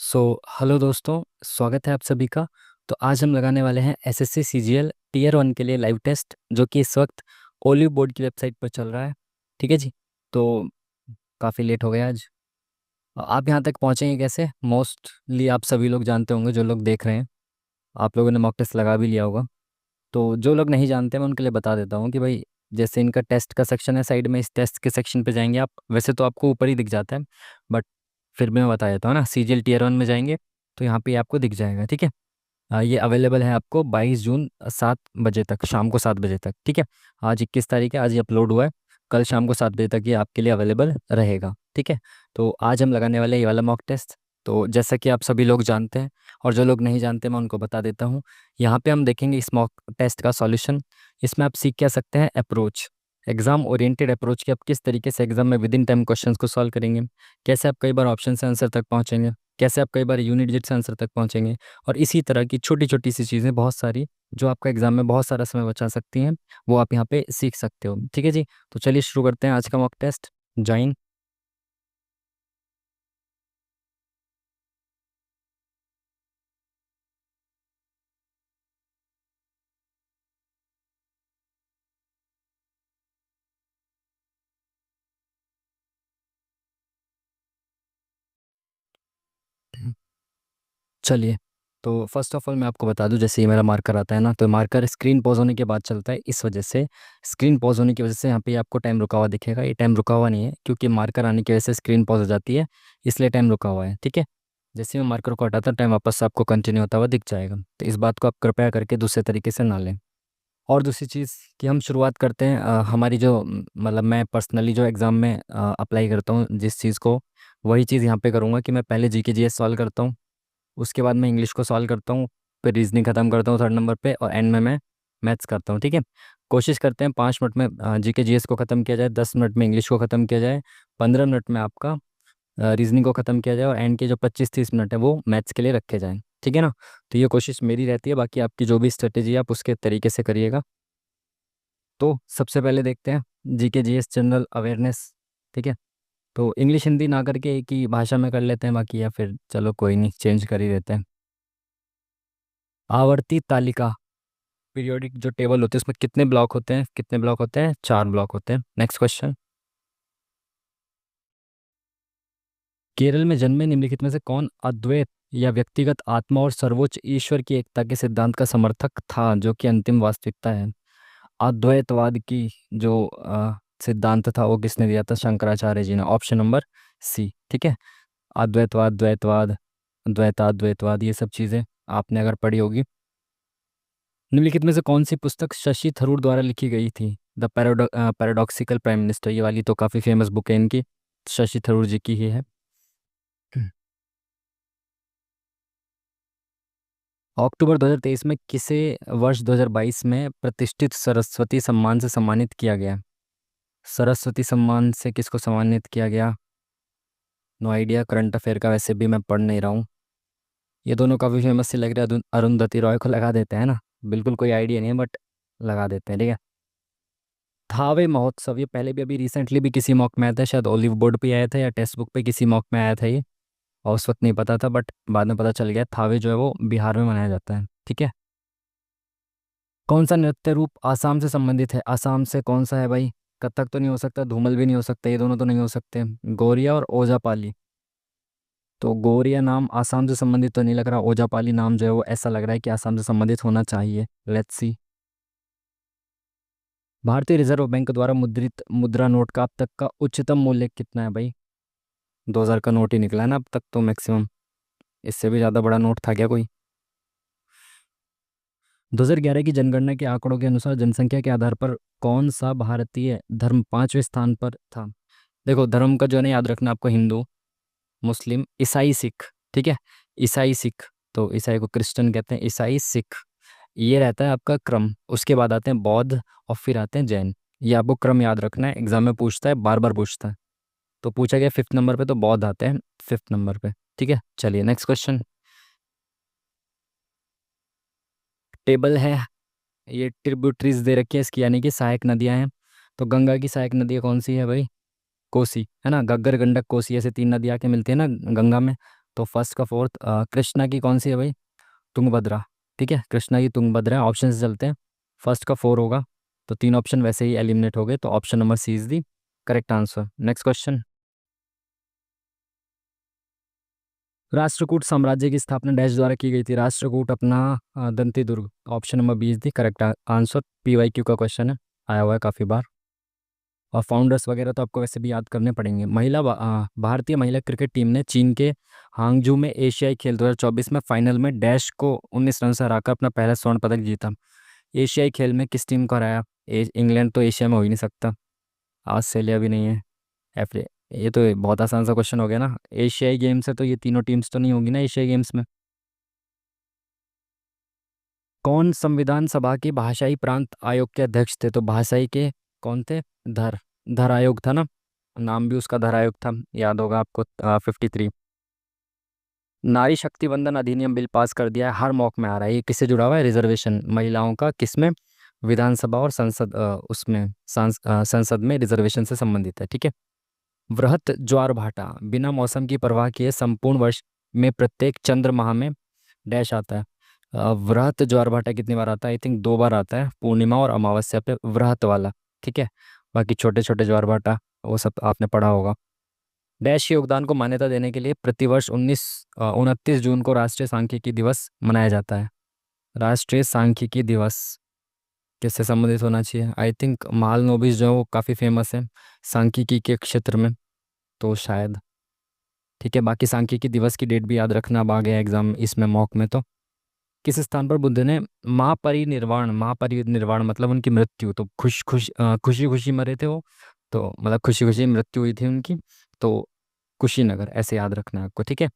Hello दोस्तों, स्वागत है आप सभी का। तो आज हम लगाने वाले हैं एसएससी सीजीएल टीयर 1 के लिए लाइव टेस्ट, जो कि इस वक्त ओलिव बोर्ड की वेबसाइट पर चल रहा है। ठीक है जी। तो काफ़ी लेट हो गया आज। आप यहाँ तक पहुँचेंगे कैसे? मोस्टली आप सभी लोग जानते होंगे, जो लोग देख रहे हैं। आप लोगों ने मॉक टेस्ट लगा भी लिया होगा। तो जो लोग नहीं जानते, मैं उनके लिए बता देता हूँ कि भाई, जैसे इनका टेस्ट का सेक्शन है साइड में, इस टेस्ट के सेक्शन पे जाएंगे आप। वैसे तो आपको ऊपर ही दिख जाता है, बट फिर भी मैं बता देता हूँ ना। सीजीएल टीयर 1 में जाएंगे तो यहाँ पे आपको दिख जाएगा। ठीक है। ये अवेलेबल है आपको 22 जून 7 बजे तक, शाम को 7 बजे तक। ठीक है। आज 21 तारीख है, आज ये अपलोड हुआ है। कल शाम को 7 बजे तक ये आपके लिए अवेलेबल रहेगा। ठीक है। तो आज हम लगाने वाले हैं ये वाला मॉक टेस्ट। तो जैसा कि आप सभी लोग जानते हैं, और जो लोग नहीं जानते मैं उनको बता देता हूँ। यहाँ पे हम देखेंगे इस मॉक टेस्ट का सॉल्यूशन। इसमें आप सीख क्या सकते हैं? अप्रोच, एग्जाम ओरिएंटेड अप्रोच, कि आप किस तरीके से एग्जाम में विद इन टाइम क्वेश्चंस को सॉल्व करेंगे। कैसे आप कई बार ऑप्शन से आंसर तक पहुँचेंगे। कैसे आप कई बार यूनिट डिजिट से आंसर तक पहुँचेंगे। और इसी तरह की छोटी छोटी सी चीज़ें बहुत सारी, जो आपका एग्जाम में बहुत सारा समय बचा सकती हैं, वो आप यहाँ पे सीख सकते हो। ठीक है जी। तो चलिए शुरू करते हैं आज का मॉक टेस्ट। ज्वाइन। चलिए। तो फर्स्ट ऑफ ऑल मैं आपको बता दूं, जैसे ये मेरा मार्कर आता है ना, तो मार्कर स्क्रीन पॉज होने के बाद चलता है। इस वजह से स्क्रीन पॉज होने की वजह से यहाँ पे आपको टाइम रुका हुआ दिखेगा। ये टाइम रुका हुआ नहीं है, क्योंकि मार्कर आने की वजह से स्क्रीन पॉज हो जाती है, इसलिए टाइम रुका हुआ है। ठीक है। जैसे मैं मार्कर को हटाता, टाइम वापस से आपको कंटिन्यू होता हुआ दिख जाएगा। तो इस बात को आप कृपया करके दूसरे तरीके से ना लें। और दूसरी चीज़ कि हम शुरुआत करते हैं, हमारी जो मतलब मैं पर्सनली जो एग्ज़ाम में अप्लाई करता हूँ जिस चीज़ को, वही चीज़ यहाँ पे करूँगा कि मैं पहले जीके जीएस सॉल्व करता हूँ। उसके बाद मैं इंग्लिश को सॉल्व करता हूँ। फिर रीजनिंग ख़त्म करता हूँ 3rd नंबर पे, और एंड में मैं मैथ्स करता हूँ। ठीक है। कोशिश करते हैं 5 मिनट में जीके जीएस को ख़त्म किया जाए, 10 मिनट में इंग्लिश को ख़त्म किया जाए, 15 मिनट में आपका रीजनिंग को ख़त्म किया जाए, और एंड के जो 25-30 मिनट है वो मैथ्स के लिए रखे जाएँ। ठीक है ना। तो ये कोशिश मेरी रहती है, बाकी आपकी जो भी स्ट्रेटेजी है आप उसके तरीके से करिएगा। तो सबसे पहले देखते हैं जीके जीएस जनरल अवेयरनेस। ठीक है। तो इंग्लिश हिंदी ना करके एक ही भाषा में कर लेते हैं बाकी, या फिर चलो कोई नहीं, चेंज कर ही देते हैं। आवर्ती तालिका, पीरियोडिक जो टेबल होते हैं उसमें कितने ब्लॉक होते हैं? कितने ब्लॉक होते हैं? 4 ब्लॉक होते हैं। Next question. केरल में जन्मे निम्नलिखित में से कौन अद्वैत या व्यक्तिगत आत्मा और सर्वोच्च ईश्वर की एकता के सिद्धांत का समर्थक था, जो कि अंतिम वास्तविकता है? अद्वैतवाद की जो सिद्धांत था वो किसने दिया था? शंकराचार्य जी ने। Option number C. ठीक है। अद्वैतवाद, द्वैतवाद, द्वैताद्वैतवाद, ये सब चीज़ें आपने अगर पढ़ी होगी। निम्नलिखित में से कौन सी पुस्तक शशि थरूर द्वारा लिखी गई थी? द पैराडॉक्सिकल प्राइम मिनिस्टर, ये वाली तो काफ़ी फेमस बुक है इनकी, शशि थरूर जी की ही है। अक्टूबर 2023 में किसे वर्ष 2022 में प्रतिष्ठित सरस्वती सम्मान से सम्मानित किया गया? सरस्वती सम्मान से किसको सम्मानित किया गया? No idea. करंट अफेयर का वैसे भी मैं पढ़ नहीं रहा हूँ। ये दोनों काफ़ी फेमस से लग रहा है, अरुंधति रॉय को लगा देते हैं ना। बिल्कुल कोई आइडिया नहीं है, बट लगा देते हैं। ठीक है। थावे महोत्सव, ये पहले भी अभी रिसेंटली भी किसी मॉक में आया था, शायद ओलिव बोर्ड पे आया था या टेक्स्ट बुक पे किसी मॉक में आया था ये। और उस वक्त नहीं पता था, बट बाद में पता चल गया। थावे जो है वो बिहार में मनाया जाता है। ठीक है। कौन सा नृत्य रूप आसाम से संबंधित है? आसाम से कौन सा है भाई? कथक तो नहीं हो सकता, धूमल भी नहीं हो सकता, ये दोनों तो नहीं हो सकते। गोरिया और ओजापाली। तो गोरिया नाम आसाम से संबंधित तो नहीं लग रहा, ओजापाली नाम जो है वो ऐसा लग रहा है कि आसाम से संबंधित होना चाहिए। Let's see. भारतीय रिजर्व बैंक द्वारा मुद्रित मुद्रा नोट का अब तक का उच्चतम मूल्य कितना है भाई? 2000 का नोट ही निकला है ना अब तक तो मैक्सिमम। इससे भी ज़्यादा बड़ा नोट था क्या कोई? 2011 की जनगणना के आंकड़ों के अनुसार जनसंख्या के आधार पर कौन सा भारतीय धर्म 5वें स्थान पर था? देखो, धर्म का जो है ना याद रखना आपको, हिंदू, मुस्लिम, ईसाई, सिख। ठीक है। ईसाई सिख, तो ईसाई को क्रिश्चियन कहते हैं, ईसाई सिख, ये रहता है आपका क्रम। उसके बाद आते हैं बौद्ध, और फिर आते हैं जैन। ये आपको क्रम याद रखना है, एग्जाम में पूछता है, बार बार पूछता है। तो पूछा गया 5th नंबर पे, तो बौद्ध आते हैं 5th नंबर पे। ठीक है। चलिए नेक्स्ट क्वेश्चन। टेबल है, ये ट्रिब्यूटरीज दे रखी है इसकी, यानी कि सहायक नदियां हैं। तो गंगा की सहायक नदी कौन सी है भाई? कोसी है ना। घग्गर, गंडक, कोसी, ऐसे 3 नदियाँ के मिलती है ना गंगा में। तो फर्स्ट का फोर्थ कृष्णा की कौन सी है भाई? तुंगभद्रा। ठीक है, कृष्णा की तुंगभद्रा है। ऑप्शन से चलते हैं, फर्स्ट का फोर होगा, तो तीन ऑप्शन वैसे ही एलिमिनेट हो गए, तो option number C is the correct answer. Next question. Rashtrakuta साम्राज्य की स्थापना डैश द्वारा की गई थी? राष्ट्रकूट अपना Dantidurga. Option number B is the correct answer. PYQ का क्वेश्चन है, आया हुआ है काफ़ी बार। और फाउंडर्स वगैरह तो आपको वैसे भी याद करने पड़ेंगे। भारतीय महिला क्रिकेट टीम ने चीन के हांगजू में एशियाई खेल 2024 में फाइनल में डैश को 19 रन से हराकर अपना पहला स्वर्ण पदक जीता। एशियाई खेल में किस टीम को हराया? इंग्लैंड तो एशिया में हो ही नहीं सकता, ऑस्ट्रेलिया भी नहीं है, एफ्री ये तो बहुत आसान सा क्वेश्चन हो गया ना। एशियाई गेम्स है तो ये तीनों टीम्स तो नहीं होंगी ना एशियाई गेम्स में। कौन संविधान सभा के भाषाई प्रांत आयोग के अध्यक्ष थे? तो भाषाई के कौन थे? धर धर आयोग था ना, नाम भी उसका धर आयोग था, याद होगा आपको। 53। नारी शक्ति वंदन अधिनियम बिल पास कर दिया है, हर मौक में आ रहा है, ये किससे जुड़ा हुआ है? रिजर्वेशन महिलाओं का, किसमें? विधानसभा और संसद, उसमें संसद में रिजर्वेशन से संबंधित है। ठीक है। वृहत ज्वार भाटा बिना मौसम की परवाह किए संपूर्ण वर्ष में प्रत्येक चंद्र माह में डैश आता है। वृहत ज्वार भाटा कितनी बार आता है? आई थिंक दो बार आता है, पूर्णिमा और अमावस्या पे वृहत वाला। ठीक है, बाकी छोटे छोटे ज्वार भाटा वो सब आपने पढ़ा होगा। डैश के योगदान को मान्यता देने के लिए प्रतिवर्ष 29 जून को राष्ट्रीय सांख्यिकी दिवस मनाया जाता है। राष्ट्रीय सांख्यिकी दिवस किससे संबंधित होना चाहिए? आई थिंक महालनोबिस जो है वो काफ़ी फेमस है सांख्यिकी के क्षेत्र में, तो शायद। ठीक है, बाकी सांख्यिकी दिवस की डेट भी याद रखना, अब आ गया एग्जाम इसमें मॉक में। तो किस स्थान पर बुद्ध ने महापरिनिर्वाण मतलब उनकी मृत्यु, तो खुशी खुशी मरे थे वो, तो मतलब खुशी खुशी मृत्यु हुई थी उनकी, तो कुशीनगर ऐसे याद रखना है आपको। ठीक है।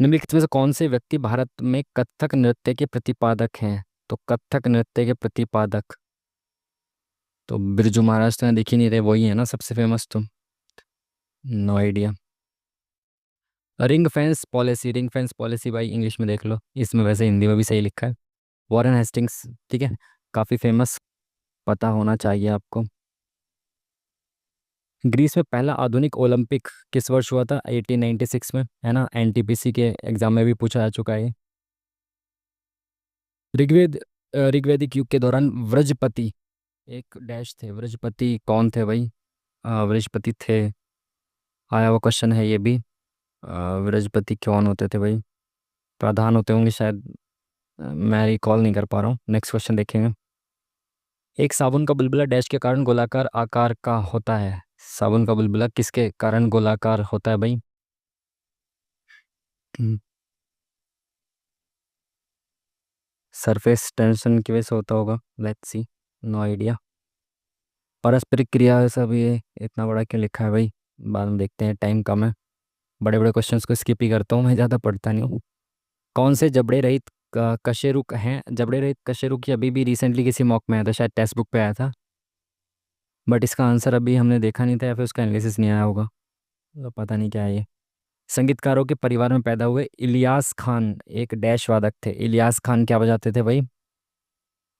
निम्नलिखित में से कौन से व्यक्ति भारत में कथक नृत्य के प्रतिपादक हैं? तो कथक नृत्य के प्रतिपादक तो बिरजू महाराज तो यहाँ दिख ही नहीं रहे, वही है ना सबसे फेमस, तो no idea. Ring fence policy भाई इंग्लिश में देख लो, इसमें वैसे हिंदी में भी सही लिखा है। Warren Hastings. ठीक है, काफ़ी फेमस, पता होना चाहिए आपको। ग्रीस में पहला आधुनिक ओलंपिक किस वर्ष हुआ था? 1896 में, है ना, एनटीपीसी के एग्जाम में भी पूछा जा चुका है। ऋग्वैदिक युग के दौरान व्रजपति एक डैश थे, व्रजपति कौन थे भाई? व्रजपति थे, आया हुआ क्वेश्चन है ये भी। व्रजपति कौन होते थे भाई? प्रधान होते होंगे शायद, मैं रिकॉल नहीं कर पा रहा हूँ। नेक्स्ट क्वेश्चन देखेंगे। एक साबुन का बुलबुला डैश के कारण गोलाकार आकार का होता है? साबुन का बुलबुला किसके कारण गोलाकार होता है भाई? सरफेस टेंशन की वजह से होता होगा, लेट्स सी, नो आइडिया। पारस्परिक क्रिया सब ये इतना बड़ा क्यों लिखा है भाई? बाद में देखते हैं, टाइम कम है। बड़े बड़े क्वेश्चंस को स्किप ही करता हूँ मैं, ज़्यादा पढ़ता नहीं हूँ। कौन से जबड़े रहित कशेरुक हैं? जबड़े रहित कशेरुक ये अभी भी रिसेंटली किसी मॉक में आया था, शायद टेक्स्ट बुक पे आया था, बट इसका आंसर अभी हमने देखा नहीं था या फिर उसका एनालिसिस नहीं आया होगा, तो पता नहीं क्या है ये। संगीतकारों के परिवार में पैदा हुए इलियास खान एक डैश वादक थे। इलियास खान क्या बजाते थे भाई?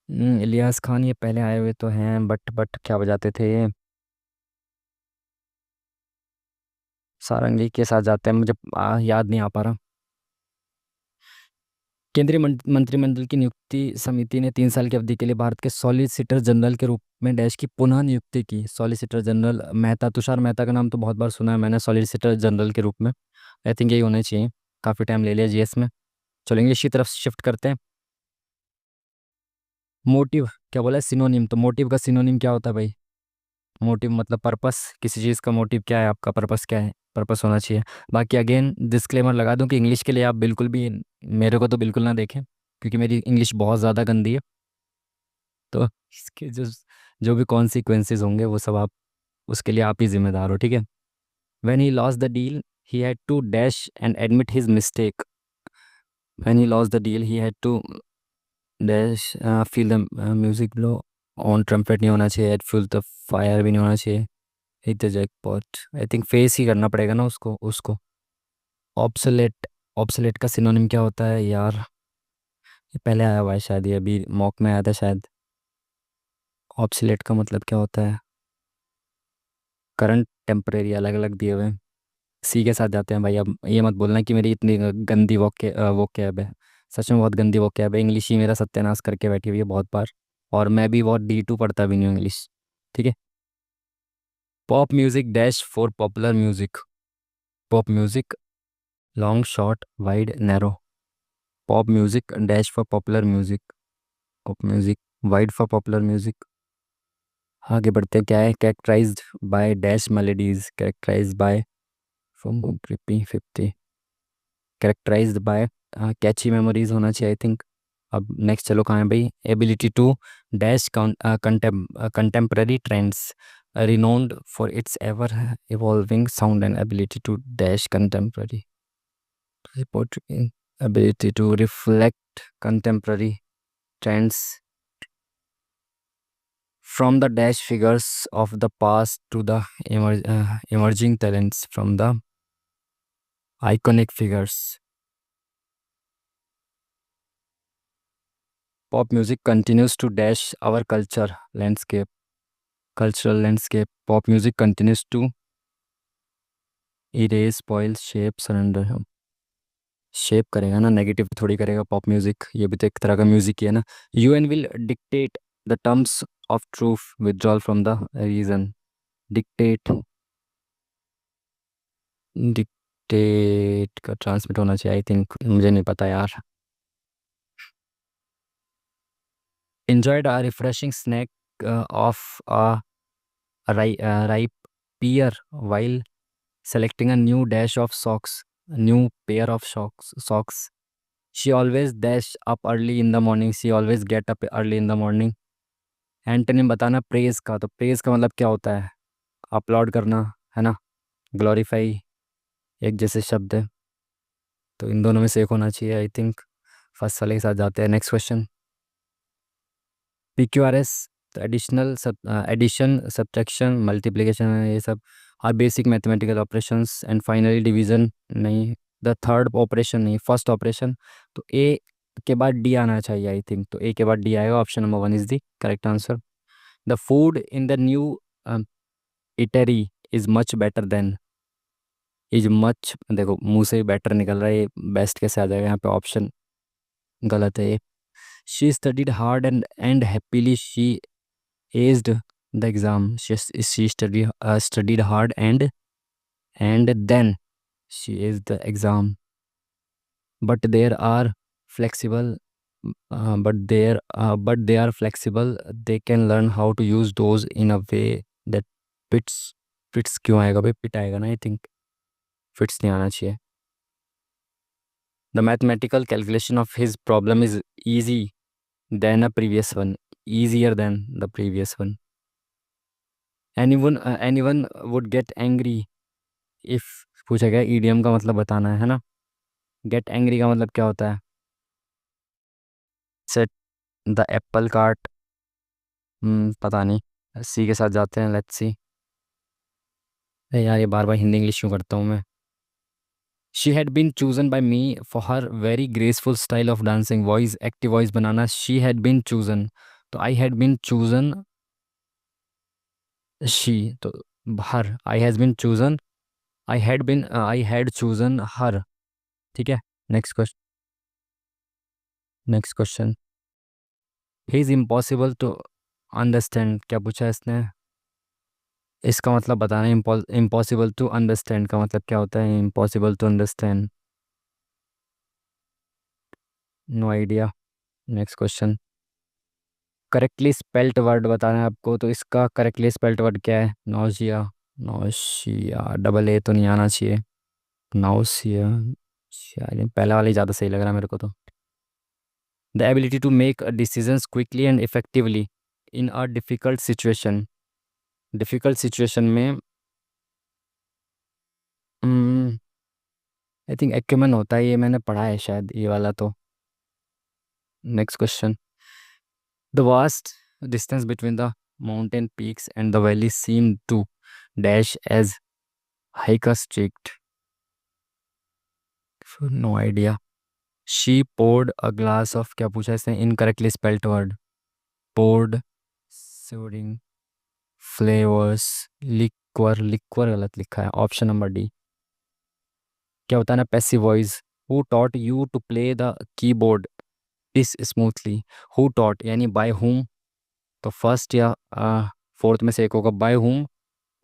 इलियास खान ये पहले आए हुए तो हैं, बट क्या बजाते थे ये? सारंगी के साथ जाते हैं, मुझे याद नहीं आ पा रहा। केंद्रीय मंत्रिमंडल की नियुक्ति समिति ने 3 साल की अवधि के लिए भारत के सॉलिसिटर जनरल के रूप में डैश की पुनः नियुक्ति की। सॉलिसिटर जनरल मेहता, तुषार मेहता का नाम तो बहुत बार सुना है मैंने सॉलिसिटर जनरल के रूप में, आई थिंक यही होना चाहिए। काफ़ी टाइम ले लिया जीएस में। चलो इंग्लिश की तरफ शिफ्ट करते हैं। मोटिव क्या बोला है? सिनोनिम, तो मोटिव का सिनोनिम क्या होता है भाई? मोटिव मतलब पर्पस, किसी चीज़ का मोटिव क्या है, आपका पर्पस क्या है, पर्पस होना चाहिए। बाकी अगेन डिस्क्लेमर लगा दूं कि इंग्लिश के लिए आप बिल्कुल भी मेरे को तो बिल्कुल ना देखें, क्योंकि मेरी इंग्लिश बहुत ज़्यादा गंदी है, तो इसके जो जो भी कॉन्सिक्वेंसेज होंगे वो सब आप, उसके लिए आप ही जिम्मेदार हो। ठीक है। When he lost the deal he had to dash and admit his mistake. When he lost the deal he had to dash feel the music blow on trumpet, नहीं होना चाहिए, फील द फायर भी नहीं होना चाहिए, hit the jackpot. I think face ही करना पड़ेगा ना उसको। ऑब्सोलेट, ऑब्सोलेट का सिनोनिम क्या होता है यार? ये पहले आया हुआ है शायद, ये अभी मॉक में आया था शायद। ऑब्सोलेट का मतलब क्या होता है? करंट, टेम्परेरी, अलग अलग दिए हुए हैं। सी के साथ जाते हैं भाई। अब ये मत बोलना कि मेरी इतनी गंदी वो कैब है। सच में बहुत गंदी वो कैब है, इंग्लिश ही मेरा सत्यानाश करके बैठी हुई है बहुत बार। और मैं भी बहुत D2 पढ़ता भी नहीं हूँ इंग्लिश। ठीक है। Pop music dash for popular music. Pop music long short wide narrow. Pop music dash for popular music. Pop music wide for popular music. आगे बढ़ते हैं, क्या है? Characterised by dash melodies. Characterised by from trippy 50। Characterised by catchy memories होना चाहिए I think. अब next चलो कहाँ है भाई? Ability to dash contemporary trends, renowned for its ever evolving sound and ability to dash contemporary poetry, ability to reflect contemporary trends from the dash figures of the past to the emerging talents from the iconic figures. Pop music continues to dash our cultural landscape. Pop music continues to erase, spoil, shape, surrender. Shape करेगा ना, negative थोड़ी करेगा pop music, ये भी तो एक तरह का म्यूजिक ही है ना। UN will dictate the terms of truth, withdrawal from the region. Dictate, dictate का ट्रांसमिट होना चाहिए आई थिंक, मुझे नहीं पता यार। enjoyed a refreshing snack of a ripe pear while selecting a new dash of socks, a new pair of socks. She always dash up early in the morning, she always get up early in the morning. Antonym बताना praise का, तो praise का मतलब क्या होता है? Applaud करना, है ना? ग्लोरीफाई, एक जैसे शब्द है, तो इन दोनों में से एक होना चाहिए आई थिंक। फर्स्ट वाले के साथ जाते हैं। Next question. PQRS, तो एडिशनल एडिशन, सब्ट्रैक्शन, मल्टीप्लिकेशन है ये सब। Are basic mathematical operations and finally division नहीं। द थर्ड ऑपरेशन नहीं, फर्स्ट ऑपरेशन। तो ए के बाद डी आना चाहिए आई थिंक, तो ए के बाद डी आएगा। Option number 1 is the correct answer. The food in the new eatery is much better than. Is much, देखो मुंह से बेटर निकल रहा है, ये बेस्ट कैसे आ जाएगा यहाँ पे? ऑप्शन गलत है ये। She studied hard and happily she aced the exam. She studied hard and then she aced the exam. But there are flexible. But they are flexible. They can learn how to use those in a way that fits क्यों आएगा भाई? पिट आएगा ना I think, fits नहीं आना चाहिए। The mathematical calculation of his problem is easy than a previous one. Easier than the previous one. Anyone would get angry if पूछा गया ईडियम का मतलब बताना है ना। गेट एंग्री का मतलब क्या होता है? Set the Apple cart. पता नहीं, सी के साथ जाते हैं, लेट्स सी। अरे यार, ये बार बार हिंदी इंग्लिश क्यों करता हूँ मैं? She had been chosen by me for her very graceful style of dancing. Voice, active voice बनाना। शी हैड बीन चूजन, तो I had been chosen she, तो her. I has been chosen, I had chosen her. ठीक है। Next question. Next question. He is impossible to understand, क्या पूछा है इसने? इसका मतलब बताना है। इम्पॉसिबल टू अंडरस्टैंड का मतलब क्या होता है? Impossible to understand, no idea. Next question. Correctly spelt word बताना है आपको, तो इसका करेक्टली स्पेल्ट वर्ड क्या है? नौजिया। नौशिया, डबल ए तो नहीं आना चाहिए। नाउसिया, शायद पहला वाला ही ज़्यादा सही लग रहा है मेरे को तो। The ability to make decisions quickly and effectively in a difficult situation. Difficult situation में आई थिंक एक्यूमेन होता है, ये मैंने पढ़ा है शायद ये वाला तो। Next question. The vast distance between the mountain peaks and the valley seem to dash as hike strict, no idea. She poured a glass of, क्या पूछा इसने? Incorrectly spelt word. Poured, sodding, flavours, liquor. Liquor गलत लिखा है, option number D. क्या होता है ना, passive voice. Who taught you to play the keyboard this smoothly. Who taught यानी बाय हुम, तो फर्स्ट या फोर्थ में से एक होगा by whom.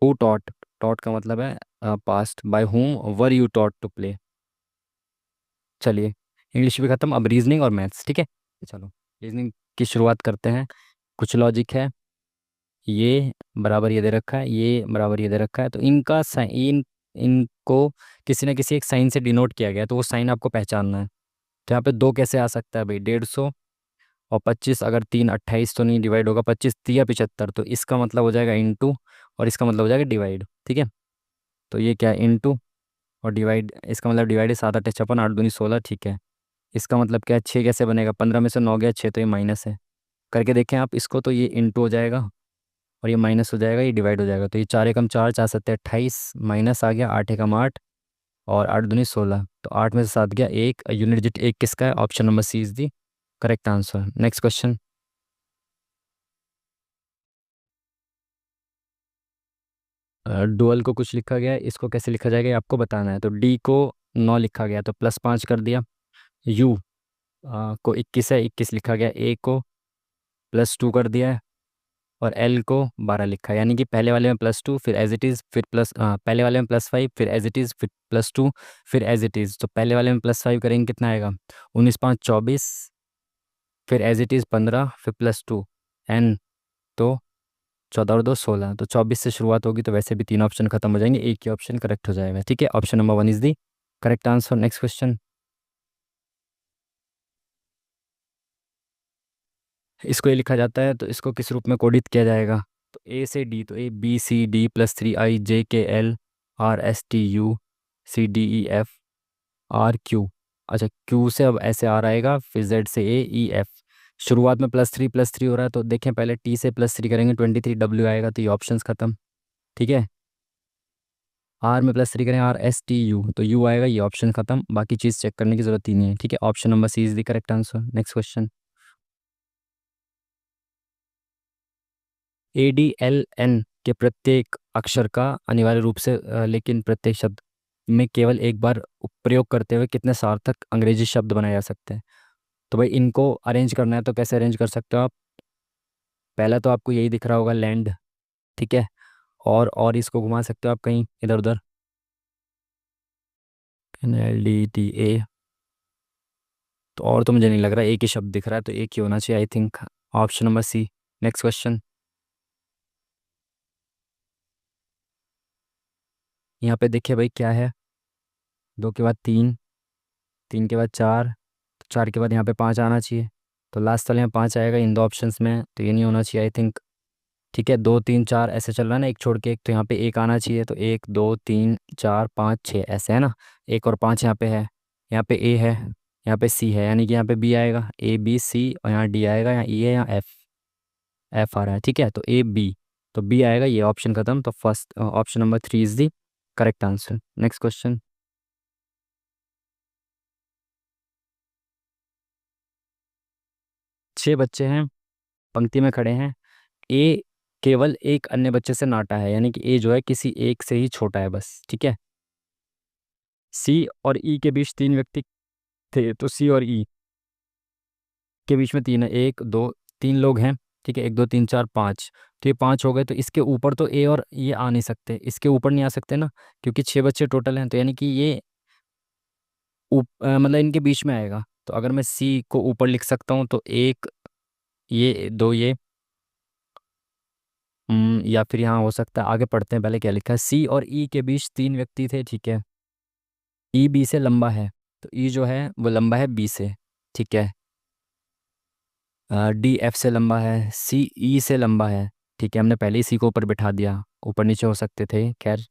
Who taught, taught का मतलब है past, by whom were you taught to play. चलिए, इंग्लिश भी खत्म, अब रीजनिंग और मैथ्स, ठीक है। चलो रीजनिंग की शुरुआत करते हैं। कुछ लॉजिक है, ये बराबर ये दे रखा है, ये बराबर ये दे रखा है, तो इनका साइन, इनको किसी न किसी एक साइन से डिनोट किया गया है, तो वो साइन आपको पहचानना है। तो यहाँ पे दो कैसे आ सकता है भाई, 150 और 25, अगर 3 28 तो नहीं डिवाइड होगा, 25 3 75, तो इसका मतलब हो जाएगा इंटू, और इसका मतलब हो जाएगा डिवाइड, ठीक है। तो ये क्या है, इंटू और डिवाइड, इसका मतलब डिवाइड है, 7 8 56 8 दूनी 16, ठीक है। इसका मतलब क्या है, 6 कैसे बनेगा, 15 में से 9 गया 6, तो ये माइनस है। करके देखें आप इसको, तो ये इंटू हो जाएगा और ये माइनस हो जाएगा, ये डिवाइड हो जाएगा, तो ये 4 एकम 4 4 सत्ते 28, माइनस आ गया 8 एकम 8 और 8 दूनी 16, तो 8 में से 7 गया 1, यूनिट डिजिट 1 किसका है, option number C is the correct answer. Next question. Dual को कुछ लिखा गया है, इसको कैसे लिखा जाएगा ये आपको बताना है। तो डी को 9 लिखा गया, तो +5 कर दिया। यू को 21 है, 21 लिखा गया। ए को +2 कर दिया है, और एल को 12 लिखा है, यानी कि पहले वाले में +2, फिर एज इट इज़, फिर प्लस, पहले वाले में +5, फिर एज इट इज़, फिर +2, फिर एज इट इज़। तो पहले वाले में +5 करेंगे कितना आएगा, 19 5 24, फिर एज इट इज़ 15, फिर +2 एन, तो 14 और 2 16, तो 24 से शुरुआत होगी, तो वैसे भी 3 ऑप्शन खत्म हो जाएंगे, एक ही ऑप्शन करेक्ट हो जाएगा, ठीक है। Option number 1 is the correct answer. Next question. इसको ये लिखा जाता है, तो इसको किस रूप में कोडित किया जाएगा। तो ए से डी, तो ABCD+3I JKLRSTU CDEFRQ। अच्छा, क्यू से अब ऐसे आर आएगा, फिर जेड से AEF। शुरुआत में +3 हो रहा है, तो देखें पहले टी से +3 करेंगे, 23W आएगा, तो ये ऑप्शंस खत्म, ठीक है। आर में +3 करें, RSTU, तो यू आएगा, ये ऑप्शन खत्म, बाकी चीज़ चेक करने की जरूरत ही नहीं है, ठीक है। Option number C is the correct answer. Next question. ADLN के प्रत्येक अक्षर का अनिवार्य रूप से लेकिन प्रत्येक शब्द में केवल एक बार प्रयोग करते हुए कितने सार्थक अंग्रेजी शब्द बनाए जा सकते हैं। तो भाई इनको अरेंज करना है, तो कैसे अरेंज कर सकते हो आप। पहला तो आपको यही दिख रहा होगा, लैंड, ठीक है। और इसको घुमा सकते हो आप कहीं इधर उधर, LDTA। तो और तो मुझे नहीं लग रहा, एक ही शब्द दिख रहा है, तो एक ही होना चाहिए, I think option number C. Next question. यहाँ पे देखिए भाई क्या है, 2 के बाद 3, 3 के बाद 4, 4 के बाद यहाँ पे 5 आना चाहिए, तो लास्ट वाले में 5 आएगा इन दो ऑप्शंस में, तो ये नहीं होना चाहिए आई थिंक, ठीक है। 2 3 4 ऐसे चल रहा है ना, एक छोड़ के एक, तो यहाँ पे एक आना चाहिए, तो 1 2 3 4 5 6 ऐसे है ना, एक और 5 यहाँ पे है, यहाँ पे ए है, यहाँ पे सी है, यानी कि यहाँ पे बी आएगा, ABC, और यहाँ डी आएगा, यहाँ ई है, यहाँ एफ, एफ आ रहा है, ठीक है। तो AB, तो बी आएगा, ये ऑप्शन खत्म, तो first option number 3 is the correct answer. Next question. 6 बच्चे हैं, पंक्ति में खड़े हैं, ए केवल एक अन्य बच्चे से नाटा है, यानी कि ए जो है किसी एक से ही छोटा है बस, ठीक है। सी और ई के बीच 3 व्यक्ति थे, तो सी और ई के बीच में 3 है, 1 2 3 लोग हैं, ठीक है, 1 2 3 4 5, तो ये 5 हो गए, तो इसके ऊपर तो ए और ये आ नहीं सकते, इसके ऊपर नहीं आ सकते ना, क्योंकि 6 बच्चे टोटल हैं, तो यानी कि ये मतलब इनके बीच में आएगा। तो अगर मैं सी को ऊपर लिख सकता हूँ, तो एक ये, दो ये, या फिर यहाँ हो सकता है, आगे पढ़ते हैं पहले क्या लिखा है, सी और ई के बीच 3 व्यक्ति थे, ठीक है। ई बी से लंबा है, तो ई जो है वो लंबा है बी से, ठीक है। डी एफ से लंबा है, सी ई से लंबा है, ठीक है, हमने पहले ही सी को ऊपर बिठा दिया, ऊपर नीचे हो सकते थे, खैर।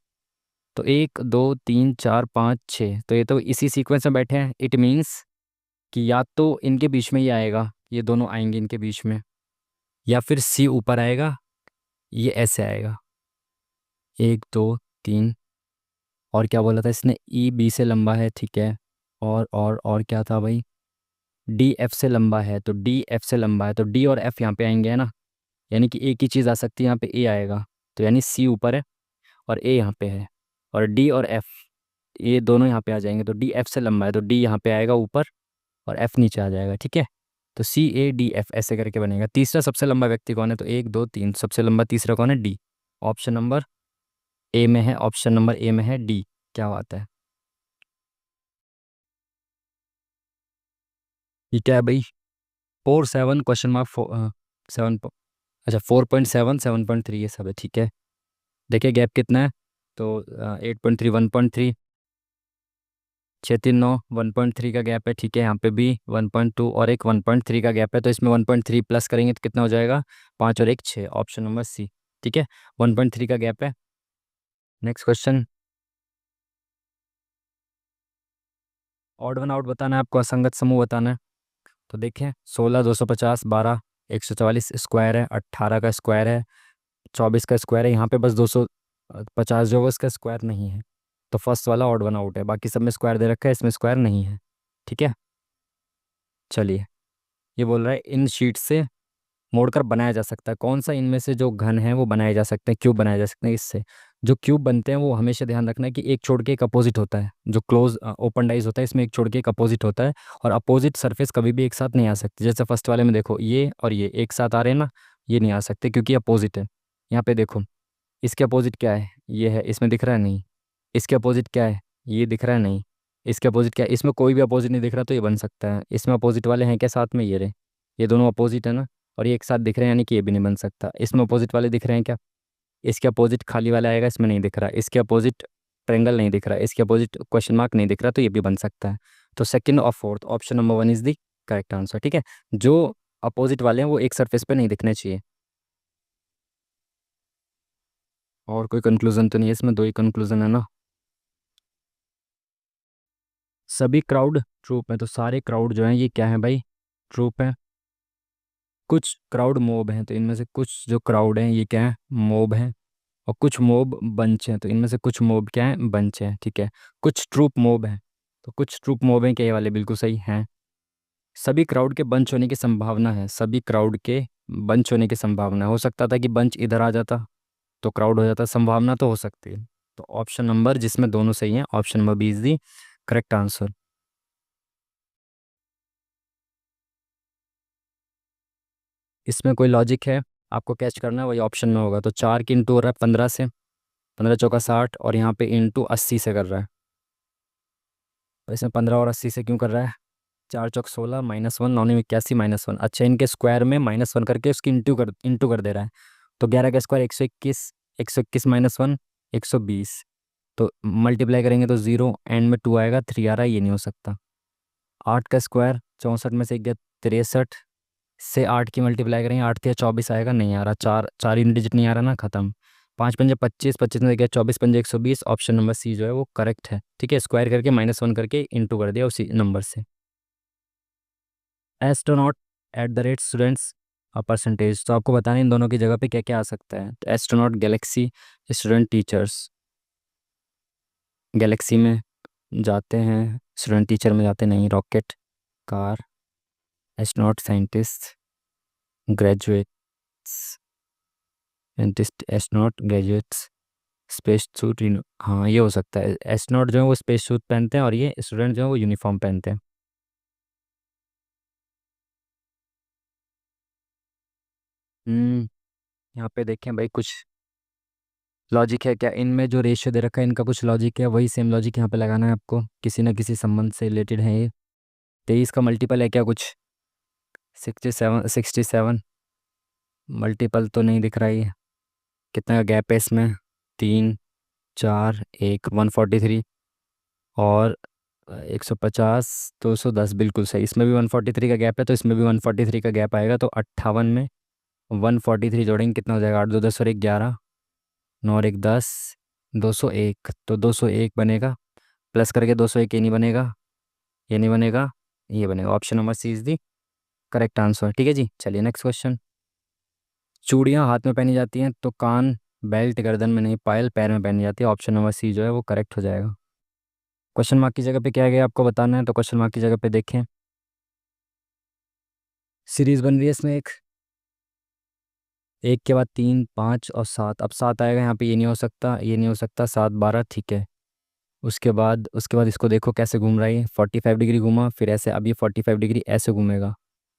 तो 1 2 3 4 5 6, तो ये तो इसी सीक्वेंस में बैठे हैं, इट मीन्स कि या तो इनके बीच में ही आएगा, ये दोनों आएंगे इनके बीच में, या फिर सी ऊपर आएगा, ये ऐसे आएगा, 1 2 3, और क्या बोला था इसने, ई बी से लंबा है, ठीक है। और क्या था भाई, डी एफ से लंबा है, तो डी एफ से लंबा है, तो डी और एफ यहाँ पे आएंगे, है ना, यानी कि एक ही चीज़ आ सकती है, यहाँ पे ए आएगा, तो यानी सी ऊपर है और ए यहाँ पे है, और डी और एफ ये दोनों यहाँ पे आ जाएंगे, तो डी एफ से लंबा है तो डी यहाँ पे आएगा ऊपर और एफ नीचे आ जाएगा, ठीक है। तो सी ए डी एफ ऐसे करके बनेगा। तीसरा सबसे लंबा व्यक्ति कौन है, तो एक दो तीन, सबसे लंबा तीसरा कौन है, डी। ऑप्शन नंबर ए में है, ऑप्शन नंबर ए में है डी। क्या बात है, ये क्या है भाई, 47 क्वेश्चन मार्क 7, अच्छा 4.7, 7.3 ये सब है, ठीक है। देखिए गैप कितना है, तो 8.3, 1.3, 6 3 9, 1.3 का गैप है, ठीक है। यहाँ पे भी 1.2 और एक 1.3 का गैप है, तो इसमें 1.3 प्लस करेंगे तो कितना हो जाएगा, 5 और एक 6, ऑप्शन नंबर सी, ठीक है। 1.3 का गैप है। Next question, odd one out बताना है आपको, असंगत समूह बताना है। तो देखें 16, 250, 12, 144 स्क्वायर है, 18 का स्क्वायर है, 24 का स्क्वायर है, यहाँ पे बस 250 जो है उसका स्क्वायर नहीं है, तो फर्स्ट वाला ऑड वन आउट है। बाकी सब में स्क्वायर दे रखा है, इसमें स्क्वायर नहीं है, ठीक है। चलिए, ये बोल रहा है इन शीट से मोड़कर बनाया जा सकता है, कौन सा इनमें से जो घन है वो बनाए जा सकते हैं, क्यूब बनाए जा सकते हैं इससे। जो क्यूब बनते हैं वो हमेशा ध्यान रखना है कि एक छोड़ के एक अपोजिट होता है, जो क्लोज ओपन डाइज होता है इसमें एक छोड़ के एक अपोजिट होता है, और अपोजिट सरफेस कभी भी एक साथ नहीं आ सकती। जैसे फर्स्ट वाले में देखो ये और ये एक साथ आ रहे हैं ना, ये नहीं आ सकते क्योंकि अपोजिट है। यहाँ पे देखो इसके अपोजिट क्या है, ये है, इसमें दिख रहा है नहीं। इसके अपोजिट क्या है, ये दिख रहा है नहीं। इसके अपोजिट क्या है, इसमें कोई भी अपोजिट नहीं दिख रहा, तो ये बन सकता है। इसमें अपोजिट वाले हैं क्या साथ में, ये रहे, ये दोनों अपोजिट है ना, और ये एक साथ दिख रहे हैं, यानी कि ये भी नहीं बन सकता। इसमें अपोजिट वाले दिख रहे हैं क्या, इसके अपोजिट खाली वाला आएगा, इसमें नहीं दिख रहा। इसके अपोजिट ट्रेंगल नहीं दिख रहा, इसके अपोजिट क्वेश्चन मार्क नहीं दिख रहा, तो ये भी बन सकता है। तो सेकंड और fourth option number one is the correct answer, ठीक है। जो अपोजिट वाले हैं वो एक सरफेस पे नहीं दिखने चाहिए। और कोई कंक्लूजन तो नहीं है इसमें, दो ही कंक्लूजन है ना। सभी क्राउड ट्रूप है, तो सारे क्राउड जो हैं ये क्या है भाई, ट्रूप है। कुछ क्राउड मोब हैं, तो इनमें से कुछ जो क्राउड हैं ये क्या है, मोब हैं। और कुछ मोब बंच हैं, तो इनमें से कुछ मोब क्या है, बंच हैं, ठीक है। कुछ ट्रूप मोब हैं, तो कुछ ट्रूप मोब हैं, क्या ये वाले बिल्कुल सही हैं। सभी क्राउड के बंच होने की संभावना है, सभी क्राउड के बंच होने की संभावना है। हो सकता था कि बंच इधर आ जाता तो क्राउड हो जाता, संभावना तो हो सकती है। तो ऑप्शन नंबर जिसमें दोनों सही हैं, option number B is the correct answer. इसमें कोई लॉजिक है, आपको कैच करना है, वही ऑप्शन में होगा। तो 4 की इंटू हो रहा है 15 से, 15 चौका 60, और यहाँ पे इंटू 80 से कर रहा है। तो इसमें 15 और 80 से क्यों कर रहा है, 4 चौक 16, -1, 9 81, -1। अच्छा, इनके स्क्वायर में -1 करके उसकी इंटू कर दे रहा है। तो 11 का स्क्वायर 121, 121 -1, 120। तो मल्टीप्लाई करेंगे तो 0, एंड में 2 आएगा, 3 आ रहा है, ये नहीं हो सकता। 8 का स्क्वायर 64 में से गया 63, से 8 की मल्टीप्लाई करेंगे, 8 या 24 आएगा, नहीं आ रहा, चार चार इन डिजिट नहीं आ रहा ना, खत्म। 5 पंजे 25, 25 में से गया 24 पंजे 120, ऑप्शन नंबर सी जो है वो करेक्ट है, ठीक है। स्क्वायर करके -1 करके इंटू कर दिया उसी नंबर से। एस्ट्रोनॉट @ स्टूडेंट्स परसेंटेज, तो आपको बताना है इन दोनों की जगह पे क्या क्या आ सकता है। तो astronaut Galaxy, student teachers, Galaxy में जाते हैं, स्टूडेंट टीचर में जाते नहीं। Rocket, car, astronaut, scientist, graduates, scientist, astronaut, graduates, space suit, हाँ ये हो सकता है। एस्ट्रोनॉट जो है वो स्पेस सूट पहनते हैं, और ये स्टूडेंट जो है वो यूनिफॉर्म पहनते हैं। हम्म यहाँ पे देखें भाई, कुछ लॉजिक है क्या इनमें, जो रेशियो दे रखा है इनका कुछ लॉजिक है, वही सेम लॉजिक यहाँ पे लगाना है आपको, किसी ना किसी संबंध से रिलेटेड है ये। 23 का मल्टीपल है क्या कुछ, 67, 67 मल्टीपल तो नहीं दिख रहा है ये। कितना का गैप है इसमें, 3 4 1, 143, और 150, 210 बिल्कुल सही। इसमें भी 143 का गैप है, तो इसमें भी 143 का गैप आएगा, तो 58 में 143 जोड़ेंगे कितना हो जाएगा, 8 2 10 और 1 11, 9 और 1 10, 201, तो 201 बनेगा। प्लस करके 201 ये नहीं बनेगा, ये नहीं बनेगा, ये बनेगा। Option number C is the correct answer, ठीक है जी। चलिए नेक्स्ट क्वेश्चन। चूड़ियाँ हाथ में पहनी जाती हैं, तो कान, बेल्ट गर्दन में नहीं, पायल पैर में पहनी जाती है। ऑप्शन नंबर सी जो है वो करेक्ट हो जाएगा। क्वेश्चन मार्क की जगह पे क्या है गया आपको बताना है, तो क्वेश्चन मार्क की जगह पे देखें, सीरीज बन रही है इसमें एक, एक के बाद 3 5 और 7, अब 7 आएगा यहाँ पे, ये नहीं हो सकता, ये नहीं हो सकता, 7 12, ठीक है। उसके बाद इसको देखो कैसे घूम रहा है, 45 डिग्री घूमा, फिर ऐसे, अब ये 45 डिग्री ऐसे घूमेगा,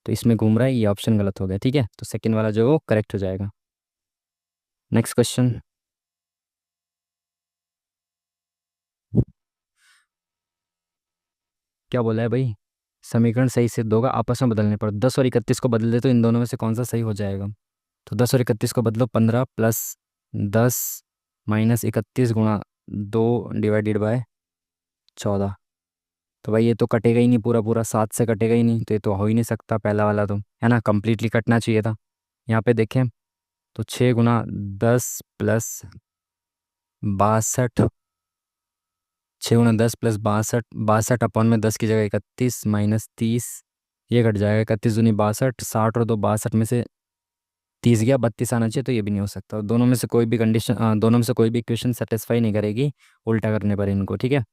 तो इसमें घूम रहा है, ये ऑप्शन गलत हो गया। ठीक है, तो सेकंड वाला जो है वो करेक्ट हो जाएगा। Next question. क्या बोला है भाई? समीकरण सही सिद्ध होगा आपस में बदलने पर। 10 और 31 को बदल दे तो इन दोनों में से कौन सा सही हो जाएगा? तो 10 और 31 को बदलो, 15 + 10 - 1 / 14। तो भाई ये तो कटेगा ही नहीं, पूरा पूरा 7 से कटेगा ही नहीं, तो ये तो हो ही नहीं सकता पहला वाला, तो है ना, कंप्लीटली कटना चाहिए था। यहाँ पे देखें तो 6 × 10 + 62, 6 × 10 + 62, 62 अपॉन में 10 की जगह 31 - 30, ये कट जाएगा, 31 दूनी 62, 60 और 2 62 में से 30 गया, 32 आना चाहिए, तो ये भी नहीं हो सकता। दोनों में से कोई भी कंडीशन, दोनों में से कोई भी इक्वेशन सेटिस्फाई नहीं करेगी उल्टा करने पर इनको। ठीक है,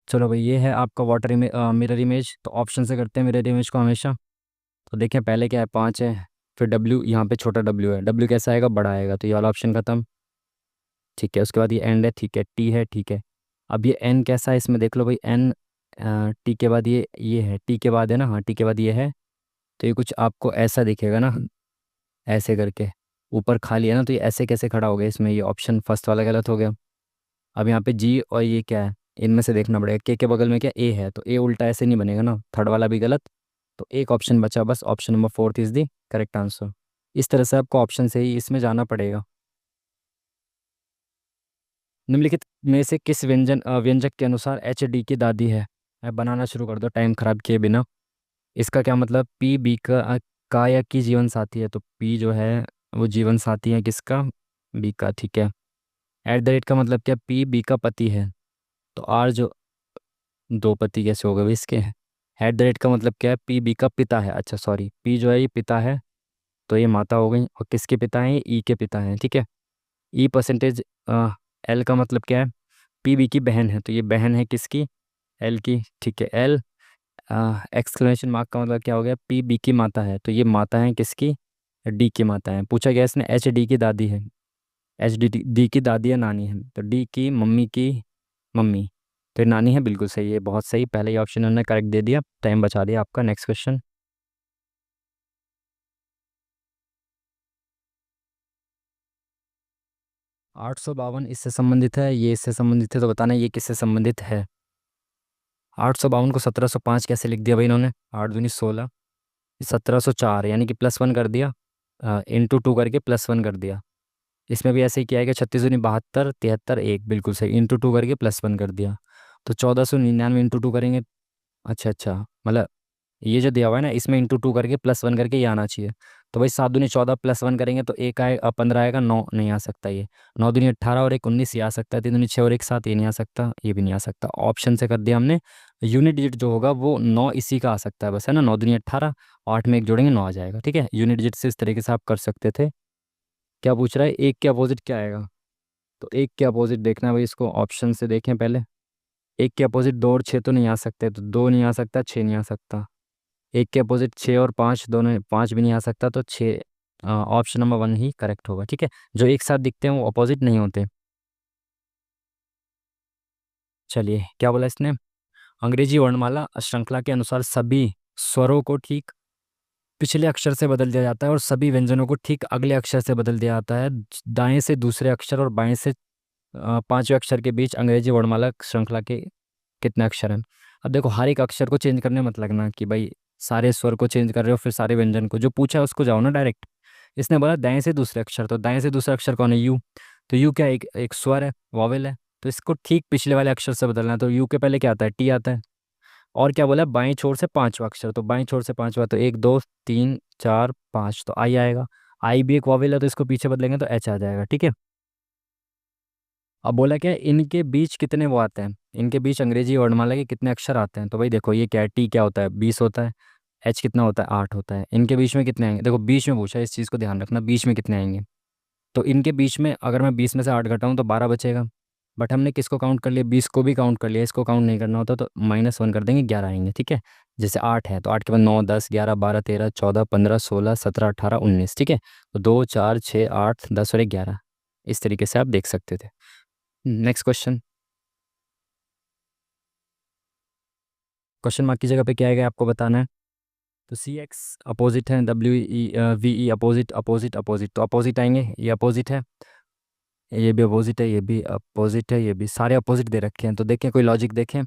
चलो भाई, ये है आपका वाटर मिरर इमेज। तो ऑप्शन से करते हैं मिरर इमेज को हमेशा। तो देखें पहले क्या है, 5 है, फिर डब्ल्यू, यहाँ पे छोटा डब्ल्यू है, डब्ल्यू कैसा आएगा, बड़ा आएगा, तो ये वाला ऑप्शन खत्म। ठीक है, उसके बाद ये एंड है, ठीक है, टी है, ठीक है। अब ये एन कैसा है, इसमें देख लो भाई, एन टी के बाद ये है, टी के बाद है ना, हाँ टी के बाद ये है, तो ये कुछ आपको ऐसा दिखेगा ना, ऐसे करके ऊपर खाली है ना, तो ये ऐसे कैसे खड़ा हो गया, इसमें ये ऑप्शन फर्स्ट वाला गलत हो गया। अब यहाँ पे जी और ये क्या है, इनमें से देखना पड़ेगा, के बगल में क्या ए है, तो ए उल्टा ऐसे नहीं बनेगा ना, थर्ड वाला भी गलत, तो एक ऑप्शन बचा बस, option number fourth is the correct answer. इस तरह से आपको ऑप्शन से ही इसमें जाना पड़ेगा। निम्नलिखित में से किस व्यंजक के अनुसार एच डी की दादी है? बनाना शुरू कर दो टाइम खराब किए बिना। इसका क्या मतलब, पी बी का या की जीवन साथी है, तो पी जो है वो जीवन साथी है किसका, बी का। ठीक है, एट द रेट का मतलब क्या, पी बी का पति है, तो आर जो, दो पति कैसे हो गए भाई इसके। एट द रेट का मतलब क्या है, पी बी का पिता है, अच्छा सॉरी, पी जो है ये पिता है, तो ये माता हो गई, और किसके पिता हैं, ये ई के पिता हैं। ठीक है, ई परसेंटेज एल का मतलब क्या है, पी बी की बहन है, तो ये बहन है किसकी, एल की। ठीक है, एल एक्सक्लेमेशन मार्क का मतलब क्या हो गया, पी बी की माता है, तो ये माता है किसकी, डी की माता है। पूछा गया इसने एच डी की दादी है, एच डी डी की दादी है, नानी है, तो डी की मम्मी की मम्मी, तो ये नानी है, बिल्कुल सही है, बहुत सही, पहले ही ऑप्शन उन्होंने करेक्ट दे दिया, टाइम बचा दिया आपका। Next question. 852 इससे संबंधित है, ये इससे संबंधित है, तो बताना ये किससे संबंधित है। 852 को 1705 कैसे लिख दिया भाई इन्होंने, 8 दूनी 16, 1704 यानी कि +1 कर दिया, इंटू 2 करके +1 कर दिया। इसमें भी ऐसे ही किया है कि 36 दूनी 72, 73 1, बिल्कुल सही, इंटू 2 करके +1 कर दिया। तो 1499 इंटू 2 करेंगे, अच्छा अच्छा, मतलब ये जो दिया हुआ है ना, इसमें इंटू 2 करके +1 करके ये आना चाहिए। तो भाई 7 दूनी 14 +1 करेंगे तो एक आए 15 आएगा, 9 नहीं आ सकता ये, 9 दूनी 18 और एक 19 ये आ सकता है, 3 दूनी 6 और एक 7 ये नहीं आ सकता, ये भी नहीं आ सकता। ऑप्शन से कर दिया हमने, यूनिट डिजिट जो होगा वो 9 इसी का आ सकता है बस, है ना, 9 दूनी 18, 8 में एक जोड़ेंगे 9 आ जाएगा। ठीक है, यूनिट डिजिट से इस तरीके से आप कर सकते थे। क्या पूछ रहा है, एक के अपोजिट क्या आएगा, तो एक के अपोजिट देखना है भाई, इसको ऑप्शन से देखें पहले। एक के अपोजिट 2 और 6 तो नहीं आ सकते, तो 2 नहीं आ सकता, 6 नहीं आ सकता। एक के अपोजिट 6 और 5, दोनों 5 भी नहीं आ सकता, तो 6, ऑप्शन नंबर 1 ही करेक्ट होगा। ठीक है, जो एक साथ दिखते हैं वो अपोजिट नहीं होते। चलिए, क्या बोला इसने, अंग्रेजी वर्णमाला श्रृंखला के अनुसार सभी स्वरों को ठीक पिछले अक्षर से बदल दिया जाता है और सभी व्यंजनों को ठीक अगले अक्षर से बदल दिया जाता है। दाएं से दूसरे अक्षर और बाएं से पांचवें अक्षर के बीच अंग्रेजी वर्णमाला श्रृंखला के कितने अक्षर हैं। अब देखो, हर एक अक्षर को चेंज करने मत लगना कि भाई सारे स्वर को चेंज कर रहे हो, फिर सारे व्यंजन को, जो पूछा है उसको जाओ ना डायरेक्ट। इसने बोला दाएं से दूसरे अक्षर, तो दाएं से दूसरा अक्षर कौन है, यू, तो यू क्या है? एक स्वर है, वॉवेल है, तो इसको ठीक पिछले वाले अक्षर से बदलना है, तो यू के पहले क्या आता है, टी आता है। और क्या बोला, बाएं छोर से पांचवा अक्षर, तो बाएं छोर से पांचवा, तो 1 2 3 4 5, तो आई आएगा। आई भी एक वॉवेल है, तो इसको पीछे बदलेंगे तो एच आ जाएगा। ठीक है, अब बोला क्या है, इनके बीच कितने वो आते हैं, इनके बीच अंग्रेजी वर्णमाला के कितने अक्षर आते हैं, तो भाई देखो ये क्या है, टी क्या होता है, 20 होता है, एच कितना होता है, 8 होता है, इनके बीच में कितने आएंगे, देखो बीच में पूछा है, इस चीज़ को ध्यान रखना, बीच में कितने आएंगे। तो इनके बीच में अगर मैं 20 में से 8 घटाऊँ तो 12 बचेगा, बट हमने किसको काउंट कर लिया, 20 को भी काउंट कर लिया, इसको काउंट नहीं करना होता, तो -1 कर देंगे, 11 आएंगे। ठीक है, जैसे 8 है तो 8 के बाद 9 10 11 12 13 14 15 16 17 18 19। ठीक है, तो 2 4 6 8 10 और 11, इस तरीके से आप देख सकते थे। Next question. क्वेश्चन मार्क की जगह पे क्या आएगा आपको बताना है। तो सी एक्स अपोजिट है, W E V E opposite opposite opposite, तो अपोजिट आएंगे, ये अपोजिट है, ये भी अपोजिट है, ये भी अपोजिट है, ये भी सारे अपोजिट दे रखे हैं। तो देखें कोई लॉजिक देखें,